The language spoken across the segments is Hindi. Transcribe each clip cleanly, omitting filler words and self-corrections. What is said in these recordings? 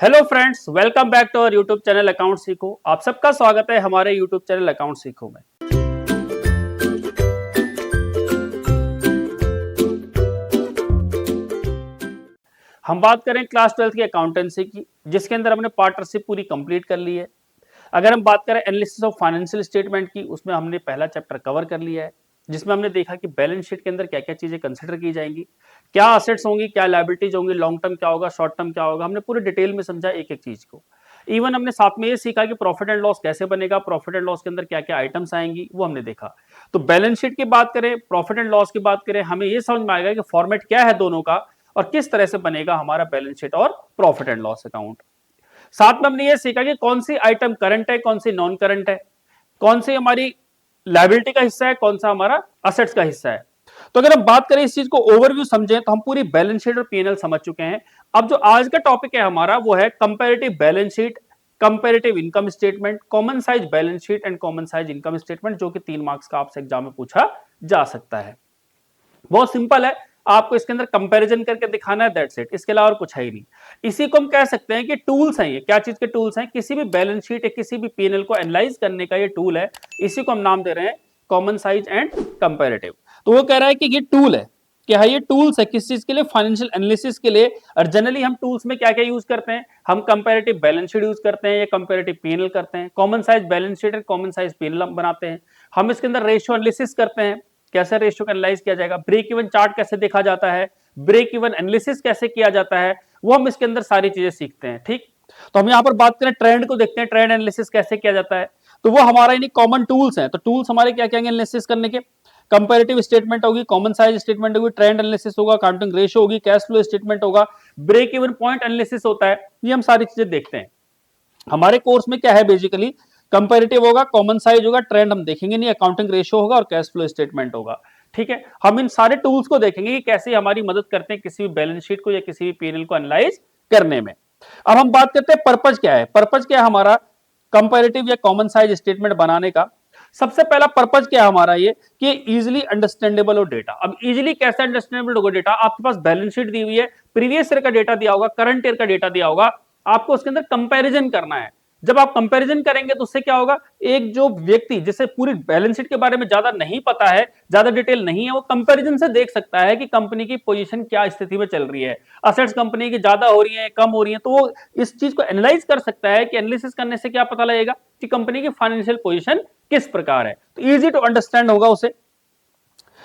Hello friends, welcome back to our YouTube channel account सीखो। आप सबका स्वागत है हमारे यूट्यूब चैनल अकाउंट सीखो में। हम बात करें क्लास 12th की अकाउंटेंसी की, जिसके अंदर हमने पार्टनरशिप पूरी कंप्लीट कर ली है। अगर हम बात करें एनालिसिस ऑफ फाइनेंशियल स्टेटमेंट की, उसमें हमने पहला चैप्टर कवर कर लिया है, जिसमें हमने देखा कि बैलेंस शीट के अंदर क्या क्या चीजें कंसिडर की जाएंगी, क्या असेट्स होंगी, क्या लायबिलिटीज होंगी, लॉन्ग टर्म क्या होगा, शॉर्ट टर्म क्या होगा। हमने पूरे डिटेल में समझा एक एक चीज को। इवन हमने साथ में ये सीखा कि प्रॉफिट एंड लॉस कैसे बनेगा, प्रॉफिट एंड लॉस के अंदर क्या क्या आइटम्स आएंगी, वो हमने देखा। तो बैलेंस शीट की बात करें, प्रॉफिट एंड लॉस की बात करें, हमें ये समझ में आएगा कि फॉर्मेट क्या है दोनों का और किस तरह से बनेगा हमारा बैलेंस शीट और प्रॉफिट एंड लॉस अकाउंट। साथ में हमने ये सीखा कि कौन सी आइटम करंट है, कौन सी नॉन करंट है, कौन सी हमारी लायबिलिटी का हिस्सा है, कौन सा हमारा असेट्स का हिस्सा है। तो अगर हम बात करें इस चीज को ओवरव्यू समझें तो हम पूरी बैलेंस शीट और पीएनएल समझ चुके हैं। अब जो आज का टॉपिक है हमारा वो है comparative balance sheet, comparative income statement, common size balance sheet and common size income statement, जो कि 3 मार्क्स का आपसे एग्जाम में पूछा जा सकता है। बहुत सिंपल है, आपको इसके अंदर कंपैरिजन करके दिखाना है, दैट्स इट। इसके अलावा और कुछ है ही नहीं। इसी को हम कह सकते हैं कि टूल्स हैं। ये क्या चीज के टूल्स हैं? किसी भी बैलेंस शीट या किसी भी पीएनएल को एनालाइज करने का ये टूल है। इसी को हम नाम दे रहे हैं कॉमन साइज एंड कंपैरेटिव। तो वो कह रहा है कि ये टूल है, कि हाँ ये टूल्स है किस चीज के लिए? फाइनेंशियल एनालिसिस के लिए। और जनरली हम टूल्स में क्या क्या यूज करते हैं? हम कंपैरेटिव बैलेंस शीट यूज करते हैं या कंपैरेटिव पीएनएल करते हैं, कॉमन साइज बैलेंस शीट और कॉमन साइज पीएनएल बनाते हैं। हम इसके अंदर रेशियो एनालिसिस करते हैं, कैसे रेशियो को एनालाइज किया जाएगा, ब्रेक इवन चार्ट कैसे देखा जाता है, ब्रेक इवन एनालिसिस कैसे किया जाता है, वो हम इसके अंदर सारी चीजें सीखते हैं। ठीक, तो हम यहाँ पर बात करें ट्रेंड को, देखते हैं ट्रेंड एनालिसिस कैसे किया जाता है। तो वो हमारा यानी कॉमन टूल्स हैं। तो टूल्स हमारे क्या क्या एनालिसिस करने के? कंपैरेटिव स्टेटमेंट होगी, कॉमन साइज स्टेटमेंट होगी, ट्रेंड एनालिसिस होगा, अकाउंटिंग रेशियो होगी, कैश फ्लो स्टेटमेंट होगा, ब्रेक इवन पॉइंट एनालिसिस होता है। ये हम सारी चीजें देखते हैं। हमारे कोर्स में क्या है बेसिकली? कंपैरेटिव होगा, कॉमन साइज होगा, ट्रेंड हम देखेंगे नहीं, अकाउंटिंग रेशियो होगा और कैश फ्लो स्टेटमेंट होगा। ठीक है, हम इन सारे टूल्स को देखेंगे कि कैसे हमारी मदद करते हैं किसी भी बैलेंस शीट को या किसी भी पीएनएल को एनालाइज करने में। अब हम बात करते हैं पर्पज क्या है। पर्पज क्या है हमारा कंपैरेटिव या कॉमन साइज स्टेटमेंट बनाने का? सबसे पहला पर्पज क्या है हमारा ये कि इजीली अंडरस्टैंडेबल हो डेटा। अब इजीली कैसे अंडरस्टैंडेबल होगा डेटा? आपके पास बैलेंस शीट दी हुई है, प्रीवियस ईयर का डेटा दिया होगा, करंट ईयर का डेटा दिया होगा, आपको उसके अंदर कंपैरिजन करना है। जब आप कंपैरिजन करेंगे तो उससे क्या होगा? एक जो व्यक्ति जिसे पूरी बैलेंस शीट के बारे में ज्यादा नहीं पता है, ज्यादा डिटेल नहीं है, वो कंपैरिजन से देख सकता है कि कंपनी की पोजीशन क्या स्थिति में चल रही है, असेट्स कंपनी की ज्यादा हो रही है, कम हो रही है। तो वो इस चीज को एनालाइज कर सकता है कि एनालिसिस करने से क्या पता लगेगा कि कंपनी की फाइनेंशियल पोजीशन किस प्रकार है। तो इजी टू अंडरस्टैंड होगा उसे।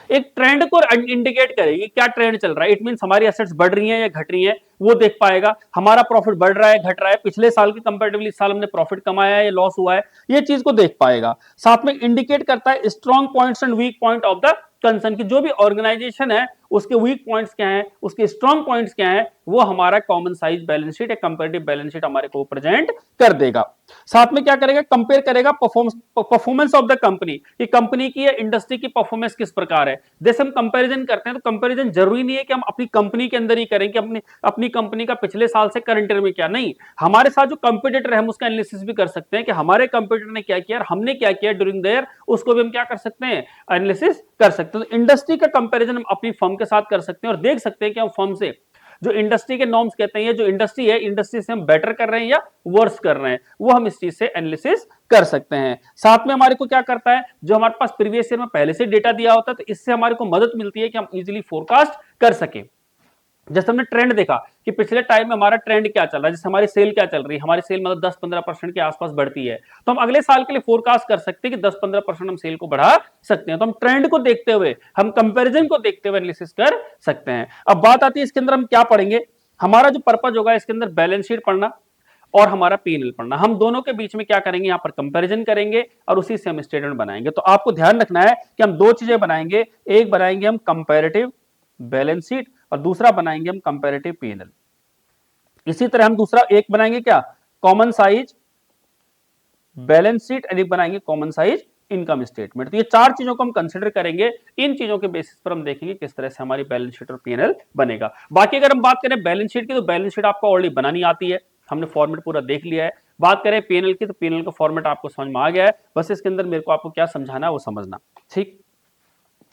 एक ट्रेंड को इंडिकेट करेगी, क्या ट्रेंड चल रहा है। इट मींस हमारी एसेट्स बढ़ रही हैं या घट रही हैं, वो देख पाएगा। हमारा प्रॉफिट बढ़ रहा है, घट रहा है, पिछले साल की कंपैरेटिवली इस साल हमने प्रॉफिट कमाया है या लॉस हुआ है, ये चीज को देख पाएगा। साथ में इंडिकेट करता है strong points and weak point of the concern, की जो भी ऑर्गेनाइजेशन है उसके वीक पॉइंट्स क्या हैं, उसके स्ट्रॉन्ग पॉइंट्स क्या हैं, वो हमारा कॉमन साइज बैलेंस शीट या कंपैरेटिव बैलेंस शीट हमारे को प्रेजेंट कर देगा। साथ में क्या करेगा? कंपेयर करेगा परफॉर्मेंस ऑफ द कंपनी, कि कंपनी की या इंडस्ट्री की परफॉर्मेंस किस प्रकार है। जैसे हम कंपैरिजन करते हैं तो कंपैरिजन जरूरी नहीं है कि हम अपनी कंपनी के अंदर ही करें कि अपनी कंपनी का पिछले साल से करंट ईयर में क्या, नहीं, हमारे साथ जो कंपीटिटर है हम उसका एनालिसिस भी कर सकते हैं कि हमारे कंपीटिटर ने क्या किया और हमने क्या किया ड्यूरिंग द ईयर, उसको भी हम क्या कर सकते हैं? एनालिसिस कर सकते हैं। तो इंडस्ट्री का कंपैरिजन हम अपनी फर्म के साथ कर सकते हैं और देख सकते हैं कि हम फर्म से जो इंडस्ट्री के नॉर्म्स कहते हैं, जो इंडस्ट्री है, इंडस्ट्री से हम बेटर कर रहे हैं या वर्स कर रहे हैं, वो हम इस चीज से एनालिसिस कर सकते हैं। साथ में हमारे को क्या करता है, जो हमारे पास प्रीवियस ईयर में पहले से डेटा दिया होता है, तो इससे हमारे को मदद मिलती है कि हम इजीली फोरकास्ट कर सके। जैसे हमने ट्रेंड देखा कि पिछले टाइम में हमारा ट्रेंड क्या चल रहा है, जैसे हमारी सेल क्या चल रही है, हमारी सेल मतलब 10-15% के आसपास बढ़ती है, तो हम अगले साल के लिए फोरकास्ट कर सकते हैं कि 10-15% हम सेल को बढ़ा सकते हैं। तो हम ट्रेंड को देखते हुए, हम कंपैरिजन को देखते हुए एनालिसिस कर सकते हैं। अब बात आती है इसके अंदर हम क्या पढ़ेंगे। हमारा जो पर्पज होगा इसके अंदर बैलेंस शीट पढ़ना और हमारा पीएनएल पढ़ना, हम दोनों के बीच में क्या करेंगे? यहाँ पर कंपैरिजन करेंगे और उसी से हम स्टेटमेंट बनाएंगे। तो आपको ध्यान रखना है कि हम दो चीजें बनाएंगे, एक बनाएंगे हम कंपैरेटिव बैलेंस शीट और दूसरा बनाएंगे हम कंपैरेटिव पीएनएल। इसी तरह हम दूसरा एक बनाएंगे क्या? कॉमन साइज बैलेंस शीट, और एक बनाएंगे कॉमन साइज इनकम स्टेटमेंट। तो ये चार चीजों को हम कंसीडर करेंगे। इन चीजों के बेसिस पर हम देखेंगे किस तरह से हमारी बैलेंस शीट और पीएनएल बनेगा। बाकी अगर हम बात करें बैलेंस शीट की, तो बैलेंस शीट आपको ऑलरेडी बनानी आती है, हमने फॉर्मेट पूरा देख लिया है। बात करें पीएनएल की, तो पीएनएल का फॉर्मेट आपको समझ में आ गया है, बस इसके अंदर मेरे को आपको क्या समझाना है वो समझना। ठीक,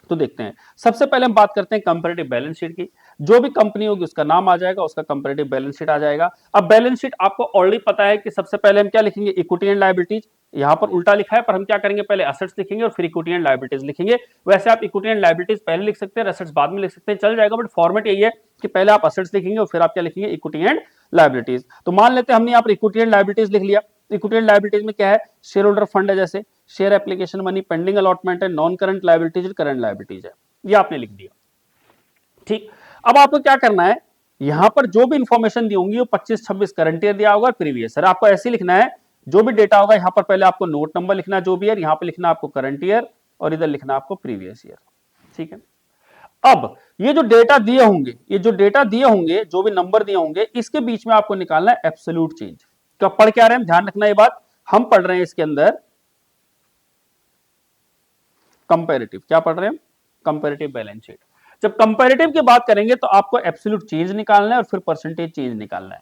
तो देखते हैं। सबसे पहले हम बात करते हैं कंपैरेटिव बैलेंस शीट की। जो भी कंपनी होगी उसका नाम आ जाएगा, उसका कंपैरेटिव बैलेंस शीट आ जाएगा। अब बैलेंस शीट आपको ऑलरेडी पता है कि सबसे पहले हम क्या लिखेंगे, इक्विटी एंड लायबिलिटीज। यहां पर उल्टा लिखा है पर हम क्या करेंगे, पहले असेट्स लिखेंगे और फिर इक्विटी एंड लायबिलिटीज लिखेंगे। वैसे आप इक्विटी एंड लायबिलिटीज पहले लिख सकते हैं, असेट्स बाद में लिख सकते हैं, चल जाएगा, बट फॉर्मेट यही है कि पहले आप असेट्स लिखेंगे और फिर आप क्या लिखेंगे, इक्विटी एंड लायबिलिटीज। तो मान लेते हैं हमने यहाँ पर इक्विटी एंड लायबिलिटीज लिख लिया। इक्विटी एंड लायबिलिटीज में क्या है, शेयर होल्डर फंड है, जैसे share application money, pending allotment है, non current liabilities, current liabilities है, ये आपने लिख दिया। ठीक, अब आपको क्या करना है, यहां पर जो भी इंफॉर्मेशन दी होंगी वो 25-26 करंट ईयर दिया होगा, प्रीवियस ईयर। आपको ऐसे लिखना है, जो भी डेटा होगा यहां पर पहले आपको नोट नंबर लिखना जो भी है, यहां पर लिखना आपको करंट ईयर और इधर लिखना आपको प्रीवियस ईयर। ठीक है, अब ये जो डेटा दिए होंगे, ये जो डेटा दिए होंगे, जो भी नंबर दिए होंगे, इसके बीच में आपको निकालना है एब्सोल्यूट चेंज। तो पढ़ क्या रहे हैं, ध्यान रखना ये बात, हम पढ़ रहे हैं इसके अंदर कंपैरेटिव। क्या पढ़ रहे हैं, कंपैरेटिव बैलेंस शीट। जब कंपैरेटिव की बात करेंगे तो आपको एब्सोल्यूट चेंज निकालना है और फिर परसेंटेज चेंज निकालना है।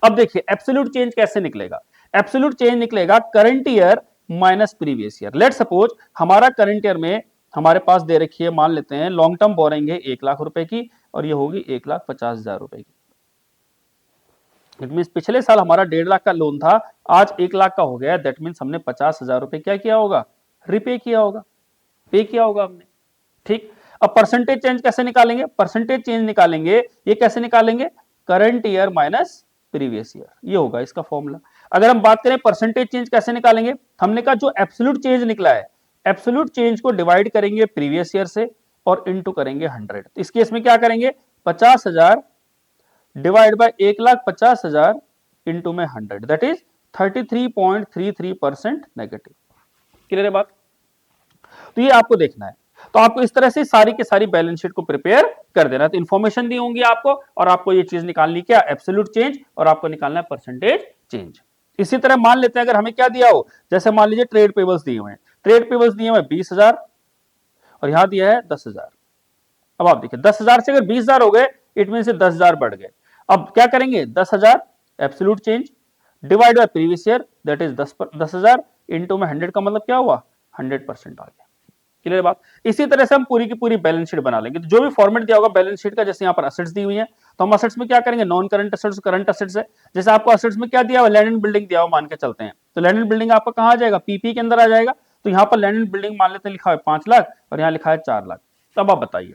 अब देखिए एब्सोल्यूट चेंज कैसे निकलेगा, एब्सोल्यूट चेंज निकलेगा current year minus previous year. Let suppose हमारा करंट ईयर में हमारे पास दे रखी है, मान लेते हैं लॉन्ग टर्म बोरिंग है 1 लाख रुपए की और ये होगी 1,50,000 रुपए की। इट मीन पिछले साल हमारा 1.5 लाख का लोन था, आज 1 लाख का हो गया, दैट मीन हमने 50,000 रुपए क्या किया होगा, रिपे किया होगा, पे किया होगा हमने। ठीक, अब परसेंटेज चेंज कैसे निकालेंगे, परसेंटेज चेंज निकालेंगे, ये कैसे निकालेंगे, current year minus previous year, ये होगा इसका फॉर्मूला। अगर हम बात करें परसेंटेज चेंज कैसे निकालेंगे, हमने कहा जो एब्सोल्यूट चेंज निकला है, एब्सोल्यूट चेंज को डिवाइड करेंगे प्रीवियस ईयर से और इनटू करेंगे 100। इस केस में क्या करेंगे, 50,000 डिवाइड बाय 1,50,000 इनटू में 100, दैट इज 33.33% नेगेटिव। क्लियर है बात, तो ये आपको देखना है। तो आपको इस तरह से सारी की सारी बैलेंस शीट को प्रिपेयर कर देना। तो इंफॉर्मेशन दी होंगी आपको और आपको ये चीज निकालनी क्या, एब्सोल्यूट चेंज, और आपको निकालना है परसेंटेज चेंज। इसी तरह मान लेते हैं अगर हमें क्या दिया हो, जैसे मान लीजिए ट्रेड पेबल्स दिए हुए हैं, ट्रेड पेबल्स दिए हुए 20,000 और यहां दिया है 10,000। अब आप देखिए 10,000 से अगर 20,000 हो गए, इट मीन से 10,000 बढ़ गए। अब क्या करेंगे, 10,000 absolute change divide by previous year, that is 10,000 into में 100 का मतलब क्या हुआ, 100% आ गया। क्लियर बात, इसी तरह से हम पूरी की पूरी बैलेंस शीट बना लेंगे। तो जो भी फॉर्मेट दिया होगा बैलेंस शीट का, जैसे यहाँ पर असेट्स दी हुई है, तो हम असेट्स में क्या करेंगे, non current assets, current assets है। जैसे आपको असेट्स में क्या दिया हुआ, लैंड एंड बिल्डिंग दिया हुआ मान के चलते हैं, तो लैंड एंड बिल्डिंग आपका कहां आ जाएगा, पीपी के अंदर आ जाएगा। तो यहाँ पर लैंड एंड बिल्डिंग मान लेते हैं लिखा है 5 लाख और यहाँ लिखा है 4 लाख। तब आप बताइए,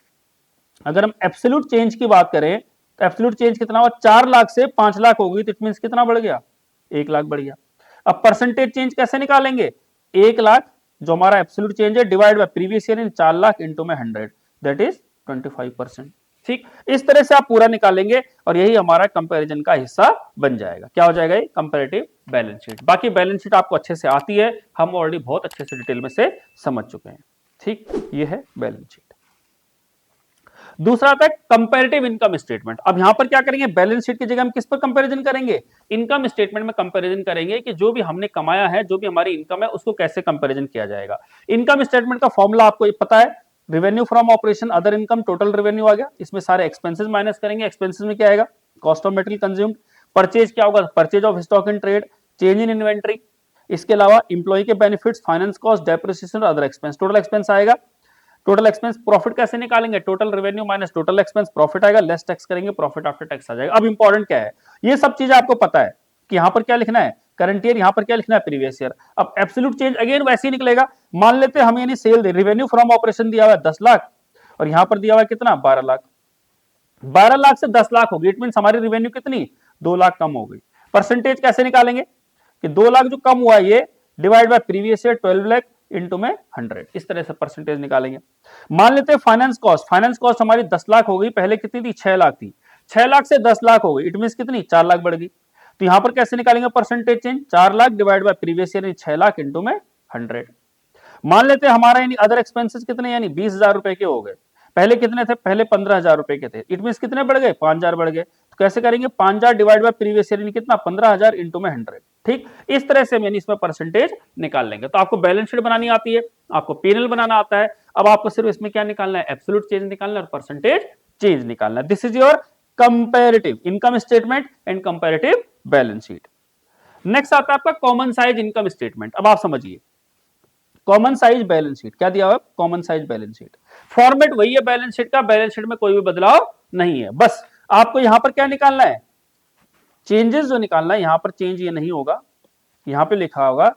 अगर हम एब्सोल्यूट चेंज की बात करें तो एब्सोल्यूट चेंज कितना हुआ, 4 लाख से 5 लाख हो गई, तो इट मीन कितना बढ़ गया, 1 लाख बढ़ गया। अब परसेंटेज चेंज कैसे निकालेंगे, 1 लाख जो हमारा एब्सोल्यूट चेंज है divide by previous year in 4 lakh into में 100, दैट इज 25%। ठीक, इस तरह से आप पूरा निकालेंगे और यही हमारा कंपैरिजन का हिस्सा बन जाएगा। क्या हो जाएगा, ये कंपैरेटिव बैलेंस शीट। बाकी बैलेंस शीट आपको अच्छे से आती है, हम ऑलरेडी बहुत अच्छे से डिटेल में से समझ चुके हैं। ठीक, ये है बैलेंस शीट। दूसरा आता है कंपैरेटिव इनकम स्टेटमेंट। अब यहां पर क्या करेंगे, बैलेंस शीट की जगह हम किस पर कंपैरिजन करेंगे, इनकम स्टेटमेंट में कंपैरिजन करेंगे कि जो भी हमने कमाया है, जो भी हमारी इनकम है, उसको कैसे कंपैरिजन किया जाएगा। इनकम स्टेटमेंट का फॉर्मूला आपको ये पता है, revenue from operation other income total revenue आ गया, इसमें सारे एक्सपेंसेस माइनस करेंगे। एक्सपेंसेस में क्या आएगा, cost of material consumed. Purchase क्या होगा, purchase of stock in trade, change in inventory. इसके अलावा इंप्लॉय के बेनिफिट्स, फाइनेंस कॉस्ट, डेप्रिसिएशन और अदर एक्सपेंस, टोटल एक्सपेंस आएगा। टोटल एक्सपेंस प्रॉफिट कैसे निकालेंगे, total revenue minus total expense, profit आएगा, लेस टैक्स करेंगे, प्रॉफिट आफ्टर टैक्स आ जाएगा। अब इंपॉर्टेंट क्या है, ये सब चीजें आपको पता है कि यहां पर क्या लिखना है, करंट ईयर, यहां पर क्या लिखना है, प्रीवियस ईयर। अब एब्सोल्यूट चेंज अगेन वैसे ही निकलेगा। मान लेते हैं हमें यानी सेल रेवेन्यू फ्रॉम ऑपरेशन दिया हुआ है 10 लाख और यहां पर दिया हुआ है कितना, 12 लाख। 12 लाख से 10 लाख हो गई, इट मीन हमारी रेवेन्यू कितनी, 2 लाख कम हो गई। परसेंटेज कैसे निकालेंगे कि 2 लाख जो कम हुआ है ये divide by previous year 12 lakh into में 100, इस तरह से परसेंटेज निकालेंगे। मान लेते हैं फाइनेंस कॉस्ट हमारी 10 लाख हो गई, पहले कितनी थी, 6 लाख थी, 6 लाख से 10 लाख हो गई, इट मीन कितनी, 4 लाख बढ़ गई। तो यहां पर कैसे निकालेंगे percentage change, 4 lakh divide by previous year 6 lakh into में 100। मान लेते हैं हमारा यानी अदर एक्सपेंसेस कितने, यानी 20,000 रुपए के हो गए, पहले कितने थे, पहले 15,000 रुपए के थे, इट मीन कितने बढ़ गए, 5,000 बढ़ गए। तो कैसे करेंगे, 5,000 डिवाइड बाय प्रीवियस ईयर कितना, 15,000 इनटू में 100। ठीक, इस तरह से यानी इसमें परसेंटेज निकाल लेंगे। तो आपको बैलेंस शीट बनानी आती है, आपको पीएनएल बनाना आता है। अब आपको सिर्फ इसमें क्या निकालना है, एब्सोल्यूट चेंज निकालना है और परसेंटेज चेंज निकालना है। This is your comparative income statement and comparative balance sheet. Next आता है आपका कॉमन साइज इनकम स्टेटमेंट। अब आप समझिए, कॉमन साइज बैलेंस शीट, क्या दिया हुआ है, common size balance sheet. Format वही है बैलेंस शीट का, बैलेंस शीट में कोई भी बदलाव नहीं है। बस आपको यहां पर क्या निकालना है, चेंजेस जो निकालना है। यहां पर चेंज ये नहीं होगा, यहां पे लिखा होगा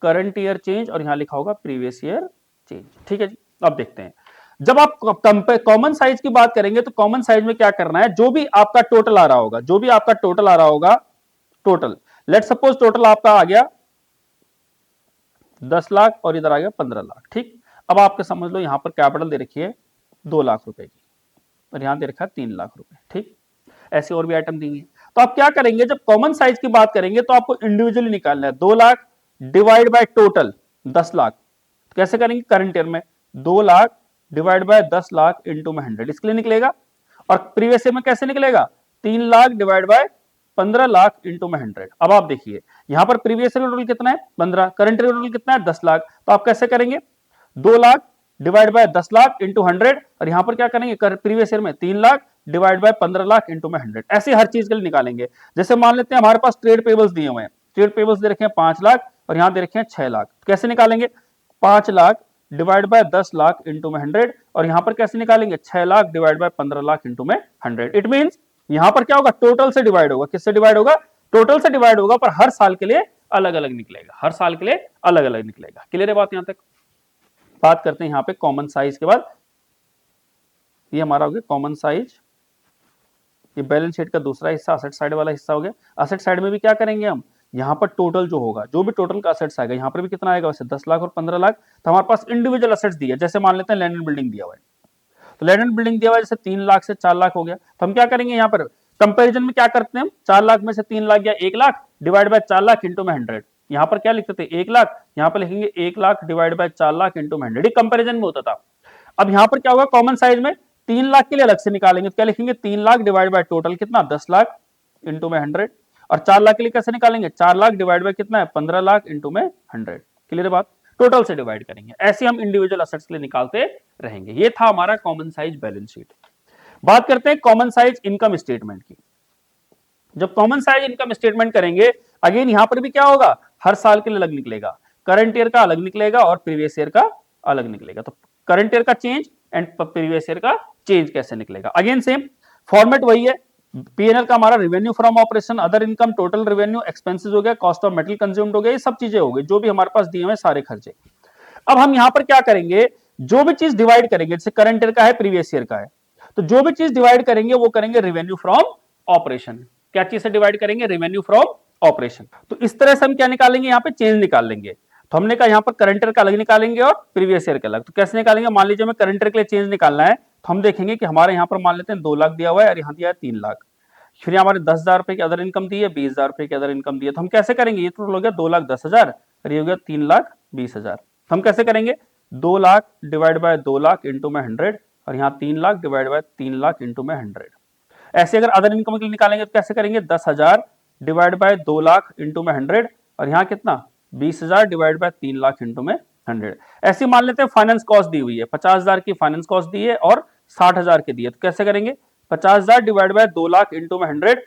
करंट ईयर चेंज और यहां लिखा होगा प्रीवियस ईयर चेंज। ठीक है जी, अब देखते हैं। जब आप कॉमन साइज की बात करेंगे तो कॉमन साइज में क्या करना है, जो भी आपका टोटल आ रहा होगा, जो भी आपका टोटल आ रहा होगा, टोटल लेट सपोज टोटल आपका आ गया 10 लाख और इधर आ गया 15 लाख। ठीक, अब आपके समझ लो यहां पर कैपिटल दे रखी है 2 लाख रुपए की और यहां दे रखा है 3 लाख रुपए। ठीक, ऐसे और भी आइटम दी है। तो आप क्या करेंगे, जब कॉमन साइज की बात करेंगे तो आपको इंडिविजुअली निकालना है। 2 lakh divide by total 10 lakh, कैसे करेंगे, करंट ईयर में 2 lakh divide by 10 lakh into में 100, इसके लिए निकलेगा। और प्रीवियस ईयर में कैसे निकलेगा, 3 lakh divide by 15 lakh into में 100। अब आप देखिए यहां पर प्रीवियस ईयर टोटल कितना है 15, करंट ईयर टोटल कितना है 10 लाख। तो आप कैसे करेंगे, 2 lakh divide by 10 lakh into 100 और यहां पर क्या करेंगे, प्रीवियस ईयर में 3 lakh divide by 15 lakh into में 100। ऐसे हर चीज के लिए निकालेंगे। जैसे मान लेते हैं हमारे पास ट्रेड पेबल्स दिए हुए हैं, ट्रेड पेबल्स दे रखे हैं 5 लाख और यहां दे रखे हैं 6 लाख। कैसे निकालेंगे, 5 lakh divide by 10 lakh into में 100 और यहां पर कैसे निकालेंगे, 6 lakh divide by 15 lakh into में 100। इट मींस यहां पर क्या होगा, टोटल से डिवाइड होगा। किससे डिवाइड होगा, टोटल से डिवाइड होगा, पर हर साल के लिए अलग अलग निकलेगा, हर साल के लिए अलग अलग निकलेगा। क्लियर है बात यहां तक। बात करते हैं यहां पे कॉमन साइज के बाद, ये हमारा हो गया कॉमन साइज। ये बैलेंस शीट का दूसरा हिस्सा असेट साइड वाला हिस्सा हो गया। असेट साइड में भी क्या करेंगे हम, यहां पर टोटल जो होगा, जो भी टोटल का असेट्स आएगा, यहां पर भी कितना आएगा, वैसे 10 लाख और 15 लाख। तो हमारे पास इंडिविजुअल असेट्स दिए, जैसे मान लेते हैं लैंड एंड बिल्डिंग दिया हुआ है, तो लैंड एंड बिल्डिंग दिया हुआ है जैसे 3 लाख से 4 लाख हो गया। तो हम क्या करेंगे, यहाँ पर कंपैरिजन में क्या करते हैं हम, 4 लाख में से 3 लाख या 1 lakh divide by 4 lakh into में 100। यहाँ पर क्या लिखते थे 1 लाख, यहाँ पर लिखेंगे 1 lakh divide by 4 lakh into में 100, ये कंपेरिजन में होता था। अब यहाँ पर क्या होगा, कॉमन साइज में 3 लाख के लिए अलग से निकालेंगे, तो क्या लिखेंगे 3 लाख डिवाइड बाय टोटल कितना 10 लाख इंटू में 100। और 4 लाख के लिए कैसे निकालेंगे, 4 लाख डिवाइड बाय कितना है 15 लाख इंटू में 100। क्लियर बात, टोटल से डिवाइड करेंगे। ऐसे हम इंडिविजुअल असेट्स के लिए निकालते रहेंगे। ये था हमारा कॉमन साइज बैलेंस शीट। बात करते हैं कॉमन साइज इनकम स्टेटमेंट की। जब कॉमन साइज इनकम स्टेटमेंट करेंगे, अगेन यहां पर भी क्या होगा, हर साल के लिए अलग निकलेगा, करंट ईयर का अलग निकलेगा और प्रीवियस ईयर का अलग निकलेगा। तो करंट ईयर का चेंज एंड प्रीवियस ईयर का चेंज कैसे निकलेगा, अगेन सेम फॉर्मेट वही है। पीएनएल का हमारा revenue from operation, other income, total revenue, expenses हो गया, कॉस्ट ऑफ मेटल कंज्यूम्ड हो गया, ये सब चीजें हो गई जो भी हमारे पास दिए हुए सारे खर्चे। अब हम यहां पर क्या करेंगे, जो भी चीज डिवाइड करेंगे, जैसे करंट ईयर का है प्रीवियस ईयर का है, तो जो भी चीज डिवाइड करेंगे वो करेंगे रेवेन्यू फ्रॉम ऑपरेशन। क्या चीज से डिवाइड करेंगे, रेवेन्यू फ्रॉम ऑपरेशन। तो इस तरह से हम क्या निकालेंगे, यहाँ पे चेंज निकाल लेंगे। तो हमने कहा यहाँ पर करंट ईयर का अलग निकालेंगे और प्रीवियस ईयर का अलग। तो कैसे निकालेंगे, मान लीजिए हमें करंट ईयर के लिए चेंज निकालना है, तो हम देखेंगे कि हमारे यहाँ पर मान लेते हैं 2 लाख दिया हुआ है और यहाँ दिया है 3 लाख। फिर हमारे 10,000 रुपए की अदर इनकम दी है, 20,000 रुपए की अदर इनकम दी है। तो हम कैसे करेंगे, ये टोटल हो गया 2,10,000 और ये हो गया 3,20,000। हम कैसे करेंगे, 2 lakh divide by 2 lakh into में 100 और यहाँ 3 lakh divide by 3 lakh into में 100। ऐसे अगर अदर इनकम के लिए निकालेंगे तो कैसे करेंगे, 10,000 डिवाइड बाय 2 लाख इंटू में 100 और यहाँ कितना 20,000 डिवाइड बाय 3 लाख इंटू में 100। ऐसे मान लेते हैं फाइनेंस कॉस्ट दी हुई है, 50,000 की फाइनेंस कॉस्ट दी है और 60,000 की दी है। तो कैसे करेंगे, 50,000 डिवाइड बाय 2 लाख इंटू में 100,